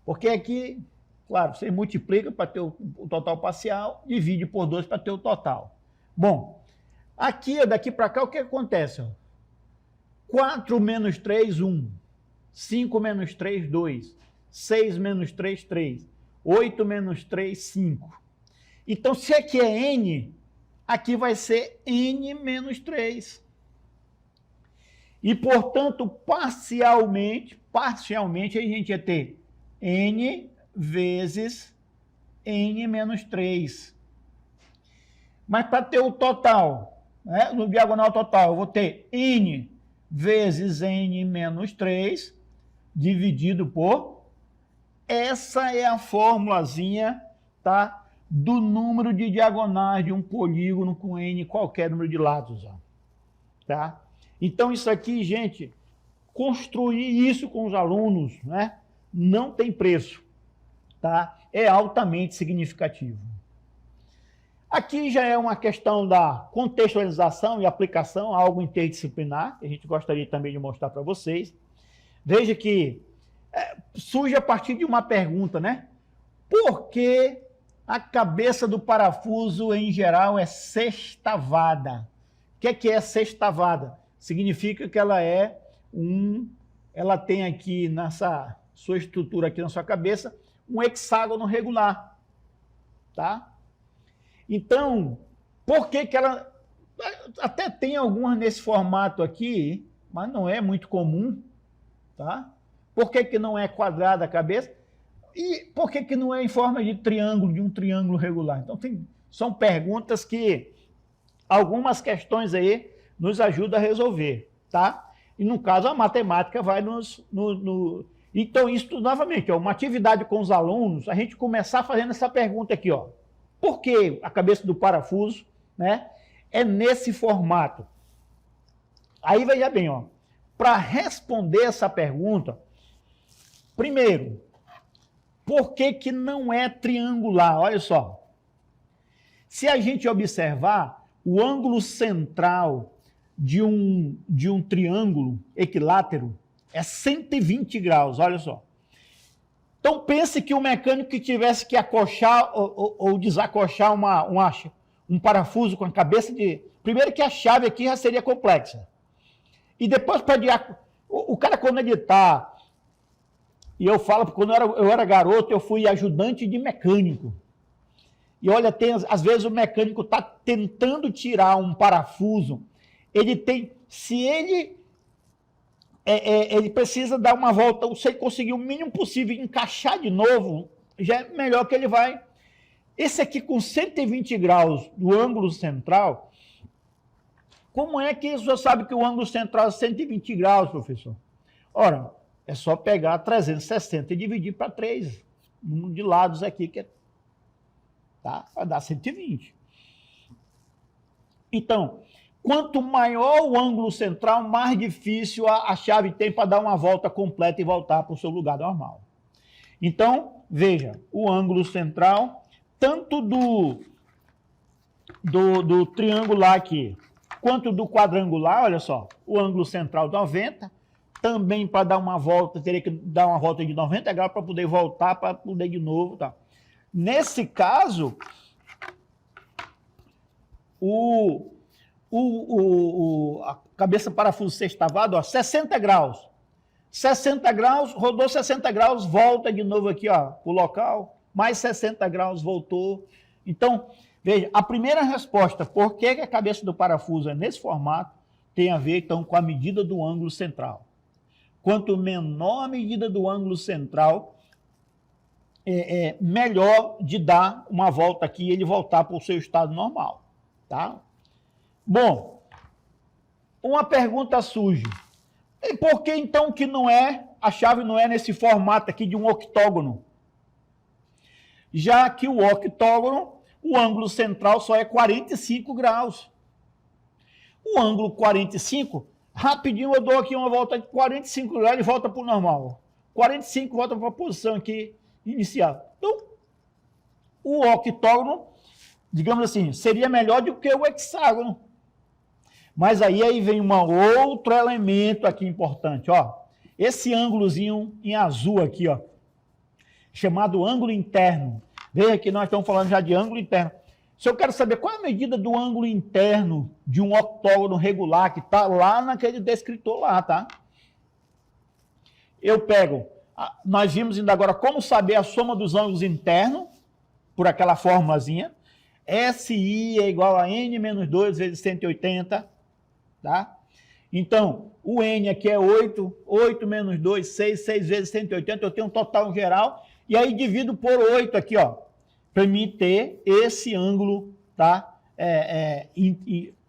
Porque aqui, claro, você multiplica para ter o total parcial, divide por 2 para ter o total. Bom, aqui, daqui para cá, o que acontece? 4 menos 3, 1. 5 menos 3, 2. 6 menos 3, 3. 8 menos 3, 5. Então, se aqui é n, aqui vai ser n menos 3. E, portanto, parcialmente, a gente ia ter n vezes n menos 3. Mas para ter o total, né, no diagonal total, eu vou ter n vezes n menos 3 dividido por... Essa é a formulazinha, tá, do número de diagonais de um polígono com n qualquer número de lados. Ó, tá? Então, isso aqui, gente, construir isso com os alunos, né, não tem preço, tá? É altamente significativo. Aqui já é uma questão da contextualização e aplicação, algo interdisciplinar, que a gente gostaria também de mostrar para vocês. Veja que surge a partir de uma pergunta, né? Por que a cabeça do parafuso, em geral, é sextavada? O que é sextavada? Significa que ela é ela tem aqui nessa sua estrutura aqui na sua cabeça um hexágono regular, tá? Então, por que ela até tem algumas nesse formato aqui, mas não é muito comum, tá? Por que não é quadrada a cabeça? E por que não é em forma de um triângulo regular? Então, são perguntas que algumas questões aí nos ajudam a resolver, tá? E, no caso, a matemática vai Então, isso, novamente, uma atividade com os alunos, a gente começar fazendo essa pergunta aqui, ó. Por que a cabeça do parafuso, né, é nesse formato? Aí, veja bem, ó, para responder essa pergunta, primeiro, por que não é triangular? Olha só. Se a gente observar, o ângulo central de um triângulo equilátero é 120 graus, olha só. Então, pense que o mecânico que tivesse que acochar ou desacochar um parafuso com a cabeça de... Primeiro que a chave aqui já seria complexa. E depois, o cara, quando ele está... E eu falo, porque quando eu era garoto, eu fui ajudante de mecânico. E olha, às vezes o mecânico está tentando tirar um parafuso. Se ele precisa dar uma volta, se ele conseguir o mínimo possível encaixar de novo, já é melhor que ele vai. Esse aqui com 120 graus do ângulo central, como é que o senhor sabe que o ângulo central é 120 graus, professor? Ora, é só pegar 360 e dividir para 3, número de lados aqui, tá? Vai dar 120. Então, quanto maior o ângulo central, mais difícil a chave tem para dar uma volta completa e voltar para o seu lugar normal. Então, veja, o ângulo central, tanto do triangular aqui, quanto do quadrangular, olha só, o ângulo central 90, também para dar uma volta, teria que dar uma volta de 90 graus para poder voltar, para poder de novo, tá? Nesse caso, a cabeça parafuso sextavado, ó, 60 graus. 60 graus, rodou 60 graus, volta de novo aqui, ó, o local, mais 60 graus, voltou. Então, veja, a primeira resposta, por que a cabeça do parafuso é nesse formato, tem a ver, então, com a medida do ângulo central. Quanto menor a medida do ângulo central, melhor de dar uma volta aqui e ele voltar para o seu estado normal, tá? Bom, uma pergunta surge. E por que então que a chave não é nesse formato aqui de um octógono? Já que o octógono, o ângulo central só é 45 graus. O ângulo 45, rapidinho eu dou aqui uma volta de 45 graus e volta para o normal. 45 volta para a posição aqui inicial. Então, o octógono, digamos assim, seria melhor do que o hexágono. Mas aí vem um outro elemento aqui importante, ó. Esse ângulozinho em azul aqui, ó, chamado ângulo interno. Veja que nós estamos falando já de ângulo interno. Se eu quero saber qual é a medida do ângulo interno de um octógono regular, que está lá naquele descritor lá, tá? Eu pego, nós vimos ainda agora como saber a soma dos ângulos internos, por aquela formulazinha. SI é igual a N menos 2 vezes 180, tá? Então, o N aqui é 8, 8 menos 2, 6, 6 vezes 180, eu tenho um total geral, e aí divido por 8 aqui, ó, para mim ter esse ângulo, tá?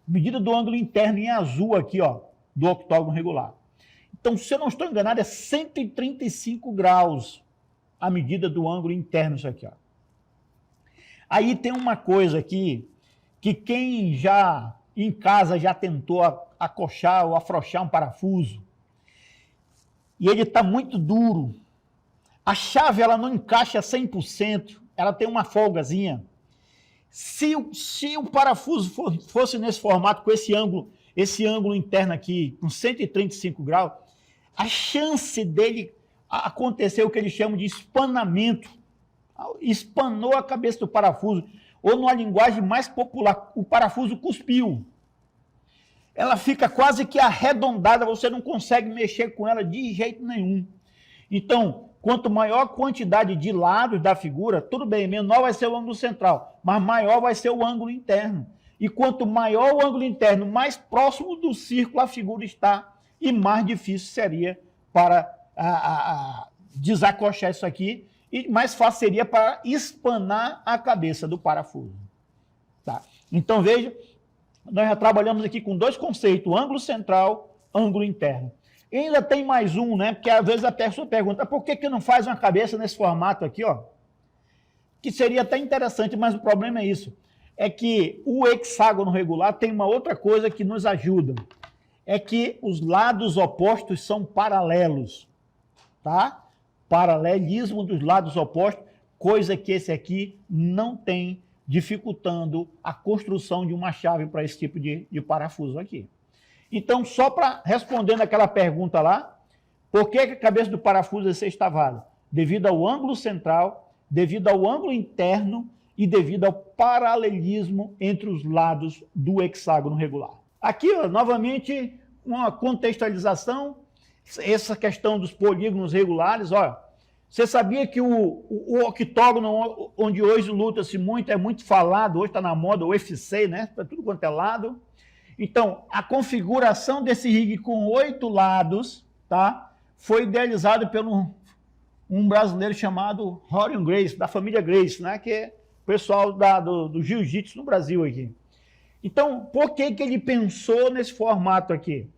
Medida do ângulo interno em azul aqui, ó, do octógono regular. Então, se eu não estou enganado, é 135 graus a medida do ângulo interno, isso aqui, ó. Aí tem uma coisa aqui, que quem já em casa já tentou acochar ou afrouxar um parafuso, e ele está muito duro, a chave ela não encaixa 100%, ela tem uma folgazinha. Se o parafuso fosse nesse formato, com esse ângulo interno aqui, com 135 graus, a chance dele acontecer o que eles chamam de espanamento, espanou a cabeça do parafuso, ou numa linguagem mais popular, o parafuso cuspiu. Ela fica quase que arredondada, você não consegue mexer com ela de jeito nenhum. Então, quanto maior a quantidade de lados da figura, tudo bem, menor vai ser o ângulo central, mas maior vai ser o ângulo interno. E quanto maior o ângulo interno, mais próximo do círculo a figura está, e mais difícil seria para desacochar isso aqui, e mais fácil seria para espanar a cabeça do parafuso. Tá? Então, veja, nós já trabalhamos aqui com dois conceitos, ângulo central, ângulo interno. E ainda tem mais um, né? Porque às vezes a pessoa pergunta, por que não faz uma cabeça nesse formato aqui, ó? Que seria até interessante, mas o problema é isso. É que o hexágono regular tem uma outra coisa que nos ajuda. É que os lados opostos são paralelos, tá? Paralelismo dos lados opostos, coisa que esse aqui não tem, dificultando a construção de uma chave para esse tipo de parafuso aqui. Então, só para responder aquela pergunta lá, por que a cabeça do parafuso é sextavada? Devido ao ângulo central, devido ao ângulo interno e devido ao paralelismo entre os lados do hexágono regular. Aqui, ó, novamente, uma contextualização, essa questão dos polígonos regulares, ó. Você sabia que o octógono, onde hoje luta-se muito, é muito falado, hoje está na moda, o UFC, né? Para tudo quanto é lado. Então, a configuração desse rig com 8 lados, tá? Foi idealizado por um brasileiro chamado Rorion Gracie, da família Gracie, né? Que é o pessoal do jiu-jitsu no Brasil aqui. Então, por que ele pensou nesse formato aqui?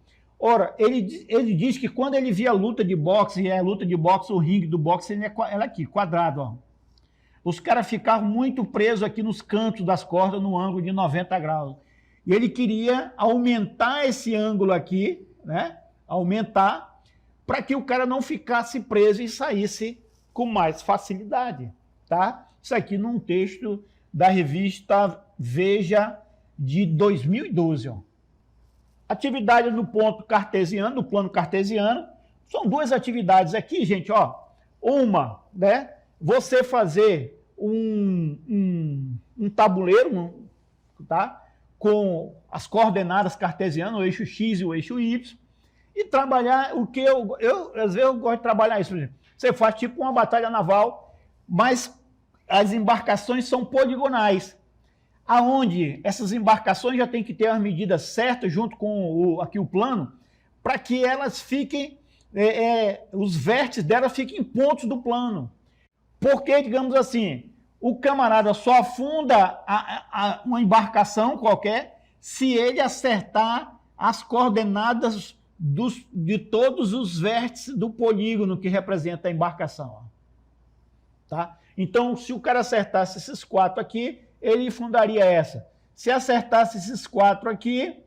Ora, ele diz que quando ele via luta de boxe, e a luta de boxe, o ringue do boxe, ele é aqui, quadrado, ó. Os caras ficavam muito presos aqui nos cantos das cordas, no ângulo de 90 graus. E ele queria aumentar esse ângulo aqui, né? Aumentar, para que o cara não ficasse preso e saísse com mais facilidade, tá? Isso aqui num texto da revista Veja de 2012, ó. Atividade no ponto cartesiano, no plano cartesiano, são duas atividades aqui, gente, ó. Uma, né, você fazer um tabuleiro, tá, com as coordenadas cartesianas, o eixo X e o eixo Y, e trabalhar o que às vezes eu gosto de trabalhar isso. Você faz tipo uma batalha naval, mas as embarcações são poligonais, aonde essas embarcações já tem que ter as medidas certas junto com aqui o plano, para que elas fiquem, os vértices delas fiquem em pontos do plano. Porque, digamos assim, o camarada só afunda uma embarcação qualquer se ele acertar as coordenadas de todos os vértices do polígono que representa a embarcação. Ó. Tá? Então, se o cara acertasse esses 4 aqui, ele fundaria essa. Se acertasse esses 4 aqui,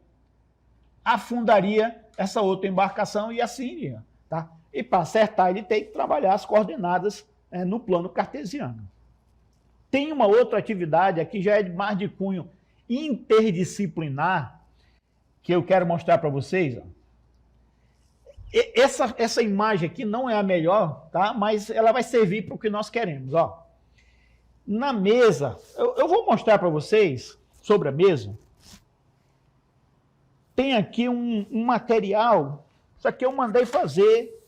afundaria essa outra embarcação e assim iria. Tá? E para acertar, ele tem que trabalhar as coordenadas no plano cartesiano. Tem uma outra atividade aqui, já é mais de cunho interdisciplinar, que eu quero mostrar para vocês. Ó. Essa imagem aqui não é a melhor, tá? Mas ela vai servir para o que nós queremos. Ó. Na mesa, eu vou mostrar para vocês, sobre a mesa, tem aqui um material, isso aqui eu mandei fazer.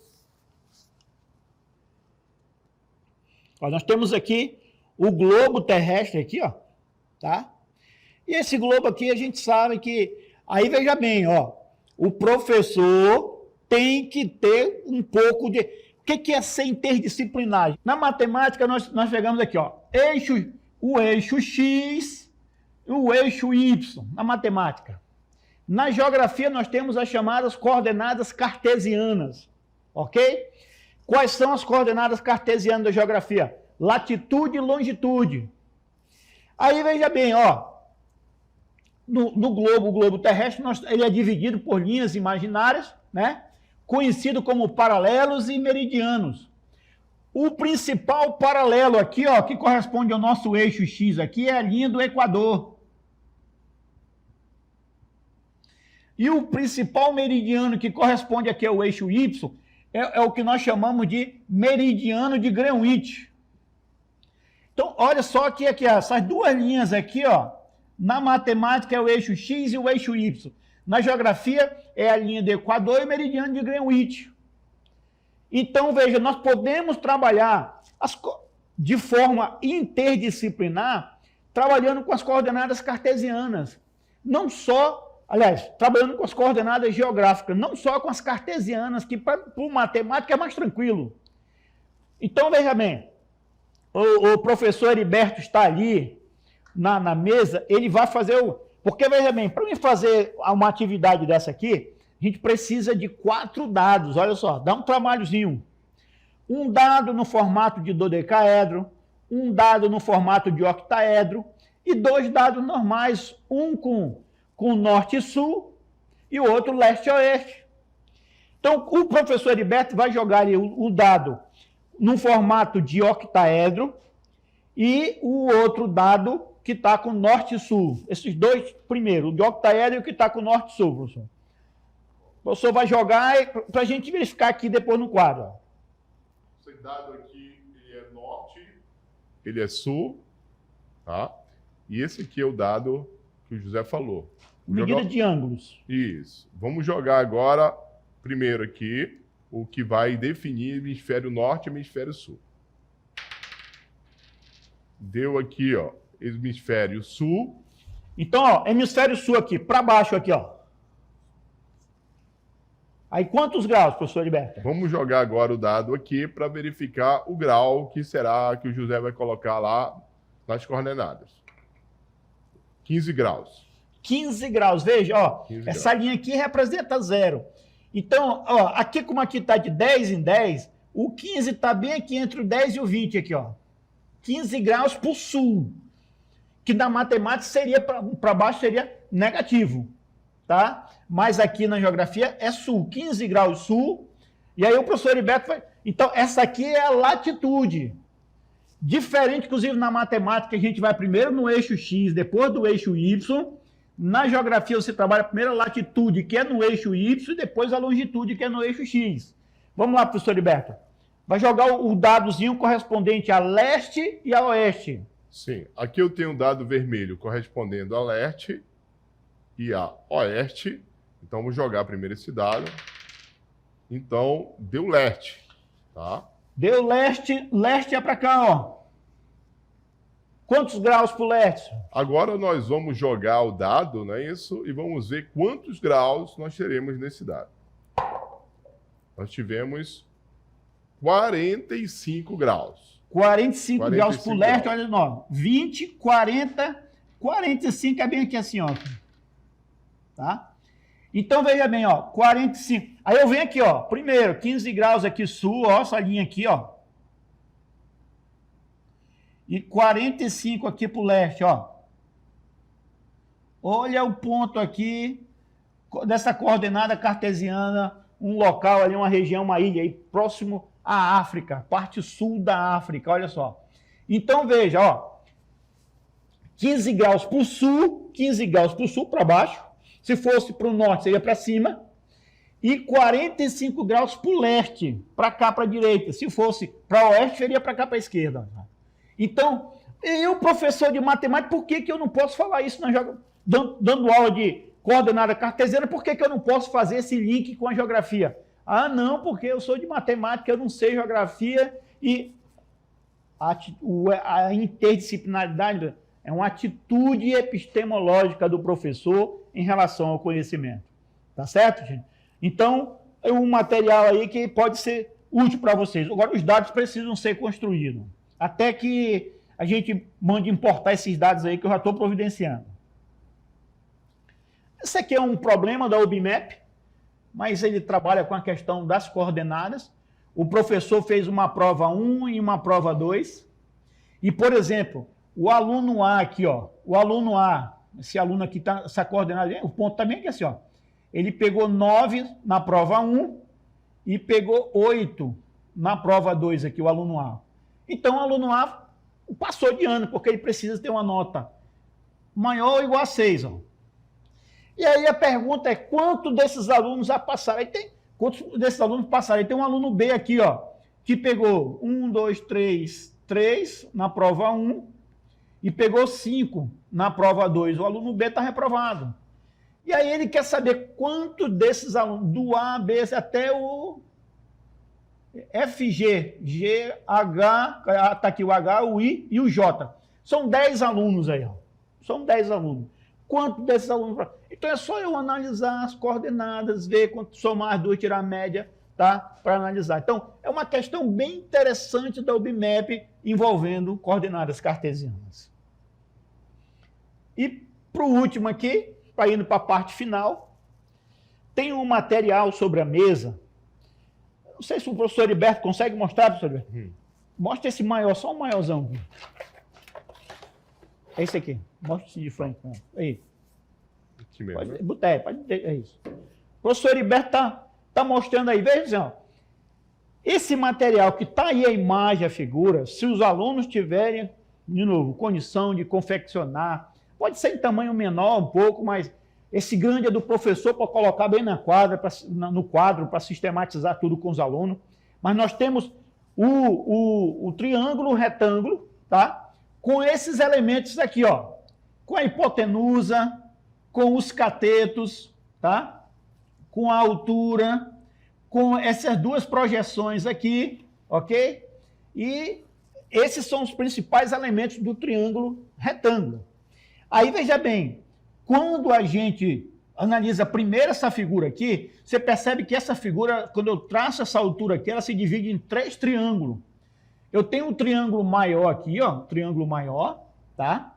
Ó, nós temos aqui o globo terrestre aqui, ó, tá? E esse globo aqui a gente sabe que, aí veja bem, ó, o professor tem que ter um pouco de... O que é ser interdisciplinar? Na matemática nós pegamos aqui, ó, o eixo X e o eixo Y, na matemática. Na geografia nós temos as chamadas coordenadas cartesianas, ok? Quais são as coordenadas cartesianas da geografia? Latitude e longitude. Aí veja bem, ó, no globo, o globo terrestre, ele é dividido por linhas imaginárias, né? Conhecido como paralelos e meridianos. O principal paralelo aqui, ó, que corresponde ao nosso eixo X aqui, é a linha do Equador. E o principal meridiano que corresponde aqui ao eixo Y é o que nós chamamos de meridiano de Greenwich. Então, olha só que aqui, ó, essas duas linhas aqui, ó, na matemática é o eixo X e o eixo Y. Na geografia é a linha do Equador e o meridiano de Greenwich. Então, veja, nós podemos trabalhar de forma interdisciplinar, trabalhando com as coordenadas cartesianas. Não só, aliás, trabalhando com as coordenadas geográficas, não só com as cartesianas, que para o matemático é mais tranquilo. Então, veja bem, o professor Heriberto está ali na mesa, ele vai fazer o... Porque, veja bem, para mim fazer uma atividade dessa aqui, a gente precisa de 4 dados, olha só, dá um trabalhozinho. Um dado no formato de dodecaedro, um dado no formato de octaedro e 2 dados normais, um com norte e sul e o outro leste e oeste. Então, o professor Heriberto vai jogar ali o dado no formato de octaedro e o outro dado que está com norte e sul. Esses 2 primeiro, o de octaedro e o que está com norte e sul, professor. O professor vai jogar para a gente verificar aqui depois no quadro. Esse dado aqui, ele é norte, ele é sul, tá? E esse aqui é o dado que o José falou. Medida de ângulos. Isso. Vamos jogar agora, primeiro aqui, o que vai definir hemisfério norte e hemisfério sul. Deu aqui, ó, hemisfério sul. Então, ó, hemisfério sul aqui, para baixo aqui, ó. Aí quantos graus, professor Heriberto? Vamos jogar agora o dado aqui para verificar o grau que será que o José vai colocar lá nas coordenadas. 15 graus. 15 graus, veja, ó, essa linha aqui representa 0. Então, ó, aqui como aqui está de 10 em 10, o 15 está bem aqui entre o 10 e o 20 aqui, ó. 15 graus para o sul, que na matemática seria, para baixo seria negativo, tá? Mas aqui na geografia é sul, 15 graus sul, e aí o professor Heriberto vai... Então, essa aqui é a latitude. Diferente, inclusive, na matemática, a gente vai primeiro no eixo X, depois do eixo Y. Na geografia, você trabalha primeiro a latitude, que é no eixo Y, e depois a longitude, que é no eixo X. Vamos lá, professor Heriberto. Vai jogar o dadozinho correspondente a leste e a oeste. Sim. Aqui eu tenho um dado vermelho correspondendo a leste e a oeste. Então, vou jogar primeiro esse dado. Então, deu leste, tá? Deu leste, leste é para cá, ó. Quantos graus para o leste? Agora nós vamos jogar o dado, não é isso? E vamos ver quantos graus nós teremos nesse dado. Nós tivemos 45 graus. 45 graus para o leste, olha, não. 20, 40, 45 é bem aqui assim, ó. tá? Então, veja bem, ó, 45. Aí eu venho aqui, ó, primeiro, 15 graus aqui sul, ó, essa linha aqui, ó. E 45 aqui para o leste, ó. Olha o ponto aqui dessa coordenada cartesiana, um local ali, uma região, uma ilha aí próximo à África, parte sul da África, olha só. Então, veja, ó, 15 graus para o sul, 15 graus para o sul, para baixo. Se fosse para o norte, seria para cima. E 45 graus para o leste, para cá, para a direita. Se fosse para o oeste, seria para cá, para a esquerda. Então, eu, professor de matemática, por que eu não posso falar isso dando aula de coordenada cartesiana? Por que eu não posso fazer esse link com a geografia? Ah, não, porque eu sou de matemática, eu não sei geografia e a interdisciplinaridade é uma atitude epistemológica do professor em relação ao conhecimento. Tá certo, gente? Então, é um material aí que pode ser útil para vocês. Agora, os dados precisam ser construídos. Até que a gente mande importar esses dados aí que eu já estou providenciando. Esse aqui é um problema da UBMAP, mas ele trabalha com a questão das coordenadas. O professor fez uma prova 1 e uma prova 2. E, por exemplo, o aluno A aqui, ó, o aluno A, esse aluno aqui, essa coordenada, o ponto também é que assim, ó, ele pegou 9 na prova 1 e pegou 8 na prova 2 aqui, o aluno A. Então, o aluno A passou de ano, porque ele precisa ter uma nota maior ou igual a 6. Ó. E aí a pergunta é, quantos desses alunos já passaram? Quantos desses alunos passaram? Aí tem um aluno B aqui, ó, que pegou 1, 2, 3 na prova 1 e pegou 5 na prova 2. O aluno B está reprovado. E aí ele quer saber quantos desses alunos, do A, B, até o FG, G, H, está aqui o H, o I e o J. São 10 alunos aí, ó. São 10 alunos. Quantos desses alunos? Então é só eu analisar as coordenadas, ver quanto somar as duas, tirar a média, tá? Para analisar. Então, é uma questão bem interessante da UBMAP envolvendo coordenadas cartesianas. E para o último aqui, para indo para a parte final, tem um material sobre a mesa. Não sei se o professor Heriberto consegue mostrar, professor Heriberto. Mostra esse maior, só um maiorzão. É esse aqui. Mostra esse de frente. Aí. Aqui mesmo. É isso. O professor Heriberto tá mostrando aí. Veja assim, ó. Esse material que está aí a imagem, a figura, se os alunos tiverem, de novo, condição de confeccionar, pode ser em tamanho menor um pouco, mas esse grande é do professor para colocar bem na quadra, no quadro, para sistematizar tudo com os alunos. Mas nós temos o triângulo, o retângulo, tá? Com esses elementos aqui, ó. Com a hipotenusa, com os catetos, tá? Com a altura, com essas duas projeções aqui, ok? E esses são os principais elementos do triângulo retângulo. Aí, veja bem, quando a gente analisa primeiro essa figura aqui, você percebe que essa figura, quando eu traço essa altura aqui, ela se divide em 3 triângulos. Eu tenho um triângulo maior aqui, ó, triângulo maior, tá?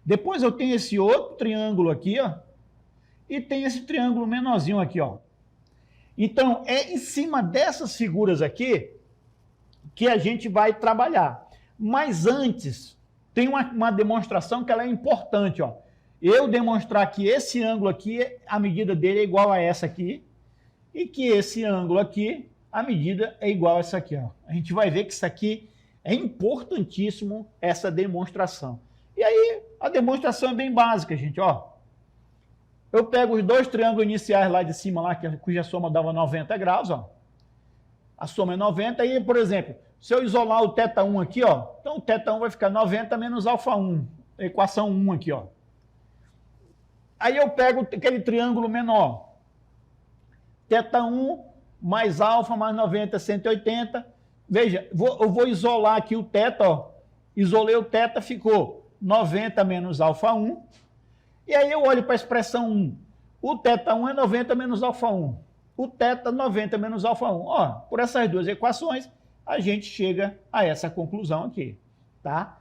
Depois eu tenho esse outro triângulo aqui, ó, e tem esse triângulo menorzinho aqui, ó. Então, é em cima dessas figuras aqui que a gente vai trabalhar. Mas antes, tem uma demonstração que ela é importante, ó. Eu demonstrar que esse ângulo aqui, a medida dele é igual a essa aqui, e que esse ângulo aqui, a medida é igual a essa aqui, ó. A gente vai ver que isso aqui é importantíssimo, essa demonstração. E aí, a demonstração é bem básica, gente, ó. Eu pego os 2 triângulos iniciais lá de cima, lá, cuja soma dava 90 graus, ó. A soma é 90, e, por exemplo, se eu isolar o θ1 aqui, ó, então o θ1 vai ficar 90 menos α1, equação 1 aqui, ó. Aí eu pego aquele triângulo menor, θ1 mais α mais 90, 180. Veja, eu vou isolar aqui o θ, ó. Isolei o θ, ficou 90 menos α1. E aí eu olho para a expressão 1. O θ1 é 90 menos α1. O θ 90 menos α1. Ó, por essas duas equações, a gente chega a essa conclusão aqui, tá?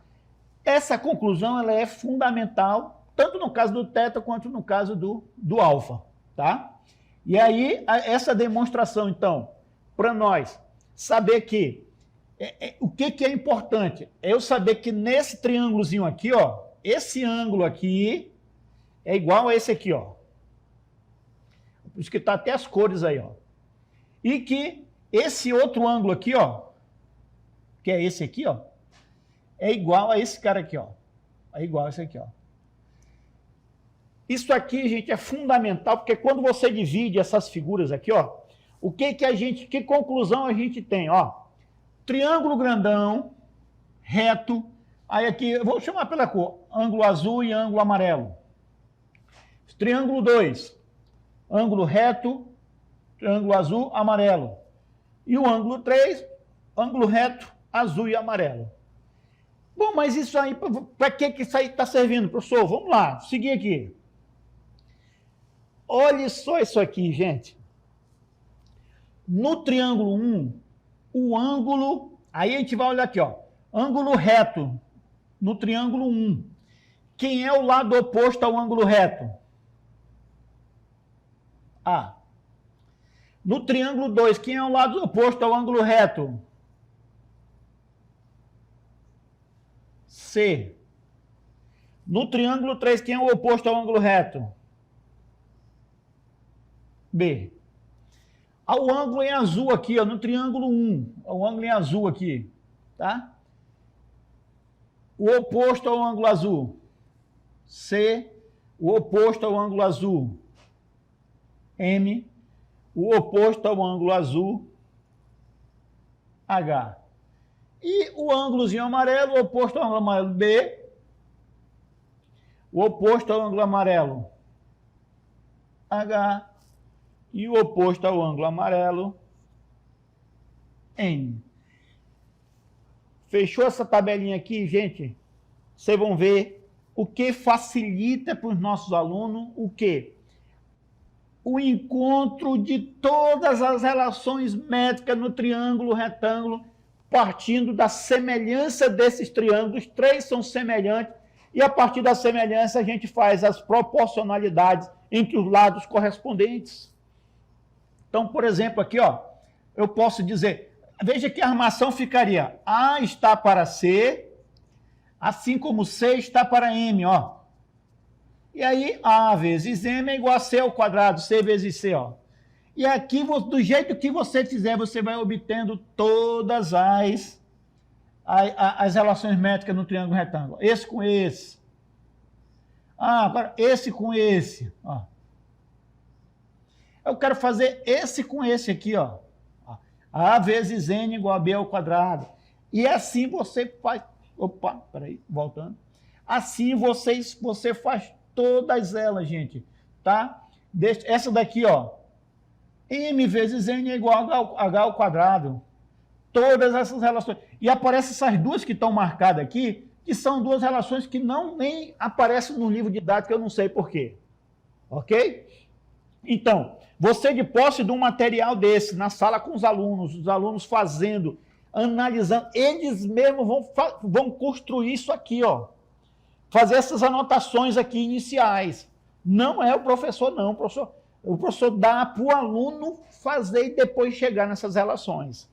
Essa conclusão ela é fundamental tanto no caso do θ quanto no caso do alfa, tá? E aí, essa demonstração, então, para nós saber que o que é importante? É eu saber que nesse triângulozinho aqui, ó, esse ângulo aqui é igual a esse aqui, ó. Por isso que tá até as cores aí, ó. E que esse outro ângulo aqui, ó, que é esse aqui, ó, é igual a esse cara aqui, ó. É igual a esse aqui, ó. Isso aqui, gente, é fundamental, porque quando você divide essas figuras aqui, ó, que conclusão a gente tem, ó? Triângulo grandão, reto, aí aqui, eu vou chamar pela cor, ângulo azul e ângulo amarelo. Triângulo 2, ângulo reto, triângulo azul, amarelo. E o ângulo 3, ângulo reto, azul e amarelo. Bom, mas isso aí, para que isso aí está servindo, professor? Vamos lá, seguir aqui. Olha só isso aqui, gente. No triângulo 1, o ângulo, aí a gente vai olhar aqui, ó, ângulo reto no triângulo 1. Quem é o lado oposto ao ângulo reto? A. No triângulo 2, quem é o lado oposto ao ângulo reto? C. No triângulo 3, quem é o oposto ao ângulo reto? B. O ângulo em azul aqui, ó, no triângulo 1, o ângulo em azul aqui, tá? O oposto ao ângulo azul, C. O oposto ao ângulo azul, M. O oposto ao ângulo azul, H. E o ângulozinho amarelo, o oposto ao ângulo amarelo, B. O oposto ao ângulo amarelo, H. E o oposto ao ângulo amarelo, N. Fechou essa tabelinha aqui, gente? Vocês vão ver o que facilita para os nossos alunos o quê? O encontro de todas as relações métricas no triângulo retângulo, partindo da semelhança desses triângulos, 3 são semelhantes, e a partir da semelhança a gente faz as proporcionalidades entre os lados correspondentes. Então, por exemplo, aqui, ó, eu posso dizer, veja que a armação ficaria A está para C, assim como C está para M, ó. E aí, A vezes M é igual a C ao quadrado, C vezes C, ó. E aqui, do jeito que você fizer, você vai obtendo todas as relações métricas no triângulo retângulo. Esse com esse. Ah, agora esse com esse, ó. Eu quero fazer esse com esse aqui, ó. A vezes N igual a B ao quadrado. E assim você faz... Opa, peraí, voltando. Assim você faz todas elas, gente, tá? Essa daqui, ó. M vezes N é igual a H ao quadrado. Todas essas relações. E aparecem essas duas que estão marcadas aqui, que são duas relações que nem aparecem no livro didático, eu não sei porquê. Ok? Então, você de posse de um material desse, na sala com os alunos fazendo, analisando, eles mesmos vão construir isso aqui, ó. Fazer essas anotações aqui iniciais. Não é o professor, não. O professor dá para o aluno fazer e depois chegar nessas relações.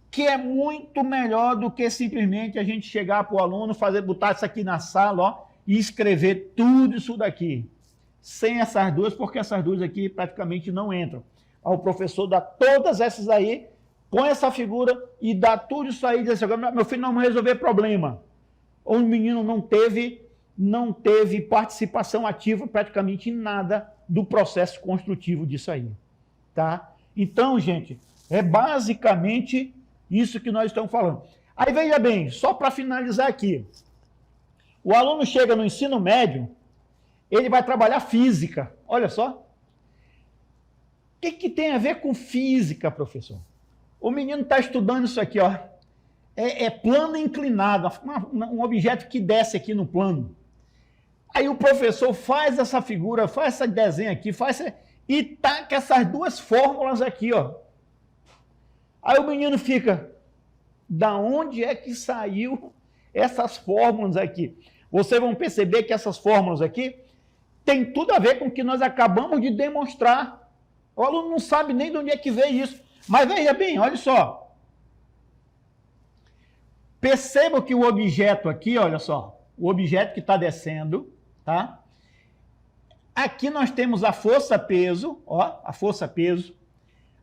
Que é muito melhor do que simplesmente a gente chegar para o aluno, botar isso aqui na sala, ó, e escrever tudo isso daqui. Sem essas duas, porque essas duas aqui praticamente não entram. O professor dá todas essas aí, põe essa figura e dá tudo isso aí, diz assim, meu filho não vai resolver problema. O menino não teve participação ativa praticamente em nada do processo construtivo disso aí. Tá? Então, gente, é basicamente isso que nós estamos falando. Aí, veja bem, só para finalizar aqui. O aluno chega no ensino médio, ele vai trabalhar física. Olha só. O que tem a ver com física, professor? O menino está estudando isso aqui, ó. É plano inclinado, um objeto que desce aqui no plano. Aí o professor faz essa figura, faz esse desenho aqui, e taca essas duas fórmulas aqui, ó. Aí o menino fica, da onde é que saiu essas fórmulas aqui? Vocês vão perceber que essas fórmulas aqui, tem tudo a ver com o que nós acabamos de demonstrar. O aluno não sabe nem de onde é que veio isso. Mas veja bem, olha só. Perceba que o objeto aqui, olha só, o objeto que está descendo, tá? Aqui nós temos a força-peso, ó, a força-peso.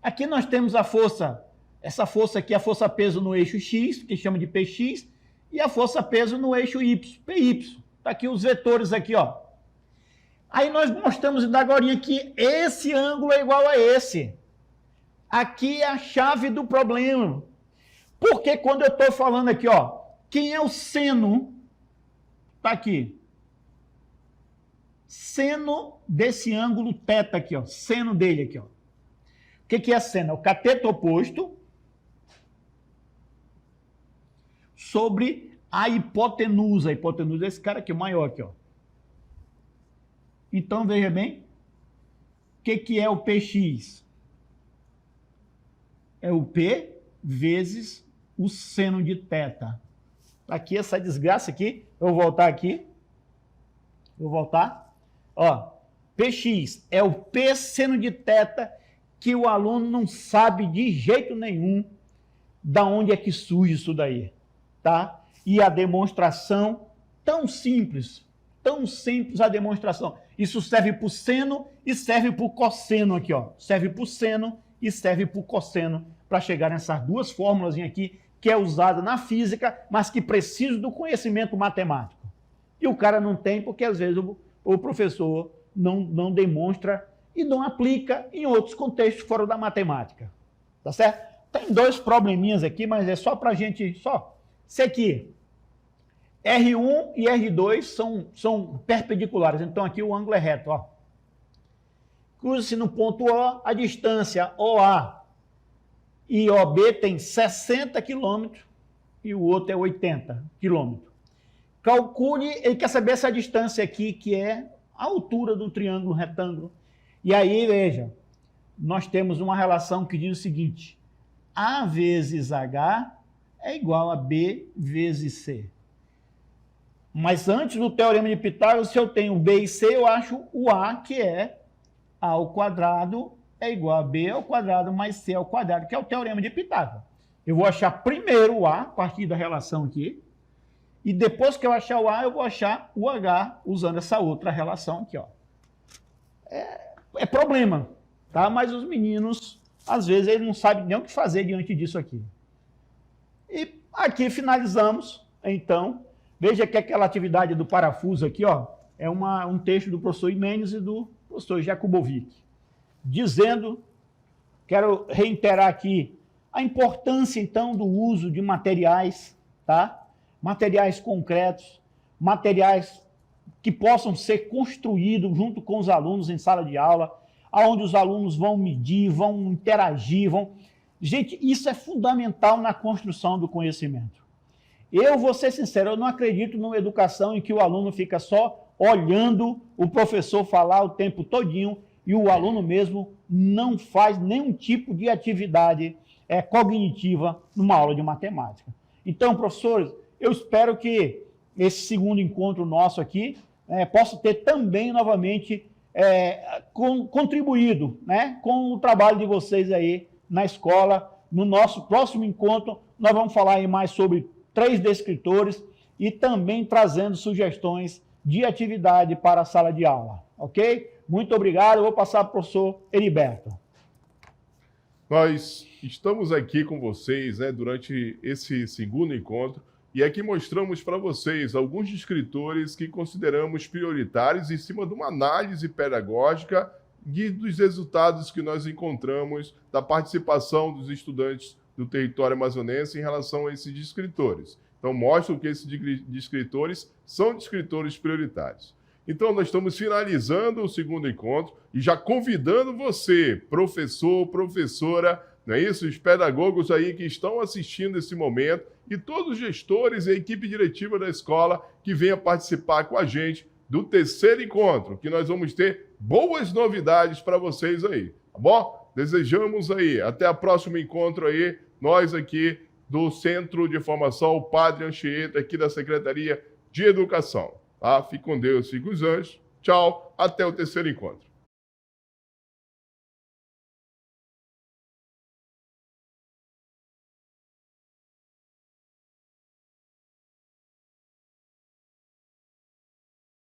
Aqui nós temos a força, essa força aqui, a força-peso no eixo X, que chama de PX, e a força-peso no eixo Y, PY. Tá aqui os vetores aqui, ó. Aí nós mostramos ainda agora que esse ângulo é igual a esse. Aqui é a chave do problema. Porque quando eu estou falando aqui, ó, quem é o seno? Tá aqui. Seno desse ângulo θ aqui, ó. Seno dele aqui, ó. O que é seno? É o cateto oposto sobre a hipotenusa. A hipotenusa é esse cara aqui, o maior aqui, ó. Então, veja bem, o que é o PX? É o P vezes o seno de θ. Aqui, essa desgraça aqui, eu vou voltar aqui. Vou voltar. Ó, PX é o P seno de θ que o aluno não sabe de jeito nenhum da onde é que surge isso daí, tá? E a demonstração tão simples a demonstração. Isso serve para o seno e serve para o cosseno aqui, ó. Serve para o seno e serve para o cosseno, para chegar nessas duas fórmulas aqui, que é usada na física, mas que precisa do conhecimento matemático. E o cara não tem, porque às vezes o professor não demonstra e não aplica em outros contextos fora da matemática. Tá certo? Tem dois probleminhas aqui, mas é só para a gente... Isso aqui, R1 e R2 são perpendiculares, então aqui o ângulo é reto, ó. Cruza-se no ponto O, a distância OA e OB tem 60 km e o outro é 80 km. Calcule, ele quer saber essa distância aqui, que é a altura do triângulo retângulo. E aí, veja, nós temos uma relação que diz o seguinte: A vezes H é igual a B vezes C. Mas antes do teorema de Pitágoras, se eu tenho B e C, eu acho o A, que é A ao quadrado é igual a B ao quadrado mais C ao quadrado, que é o teorema de Pitágoras. Eu vou achar primeiro o A, a partir da relação aqui, e depois que eu achar o A, eu vou achar o H, usando essa outra relação aqui, ó. É problema, tá? Mas os meninos, às vezes, eles não sabem nem o que fazer diante disso aqui. E aqui finalizamos, então. Veja que aquela atividade do parafuso aqui, ó, é um texto do professor Imenes e do professor Jakubovic, dizendo, quero reiterar aqui, a importância, então, do uso de materiais, tá? Materiais concretos, materiais que possam ser construídos junto com os alunos em sala de aula, onde os alunos vão medir, vão interagir, vão... Gente, isso é fundamental na construção do conhecimento. Eu vou ser sincero, eu não acredito numa educação em que o aluno fica só olhando o professor falar o tempo todinho e o aluno mesmo não faz nenhum tipo de atividade cognitiva numa aula de matemática. Então, professores, eu espero que esse segundo encontro nosso aqui possa ter também, novamente, contribuído, né, com o trabalho de vocês aí na escola. No nosso próximo encontro, nós vamos falar aí mais sobre 3 descritores e também trazendo sugestões de atividade para a sala de aula, ok? Muito obrigado, eu vou passar para o professor Heriberto. Nós estamos aqui com vocês, né, durante esse segundo encontro e aqui mostramos para vocês alguns descritores que consideramos prioritários em cima de uma análise pedagógica dos resultados que nós encontramos da participação dos estudantes do território amazonense em relação a esses descritores. Então, mostram que esses descritores são descritores prioritários. Então, nós estamos finalizando o segundo encontro e já convidando você, professor, professora, não é isso? Os pedagogos aí que estão assistindo esse momento e todos os gestores e a equipe diretiva da escola que venha participar com a gente do terceiro encontro, que nós vamos ter boas novidades para vocês aí, tá bom? Desejamos aí, até o próximo encontro aí, nós aqui do Centro de Formação Padre Anchieta, aqui da Secretaria de Educação. Tá? Fique com Deus, fique com os anjos Tchau, até o terceiro encontro.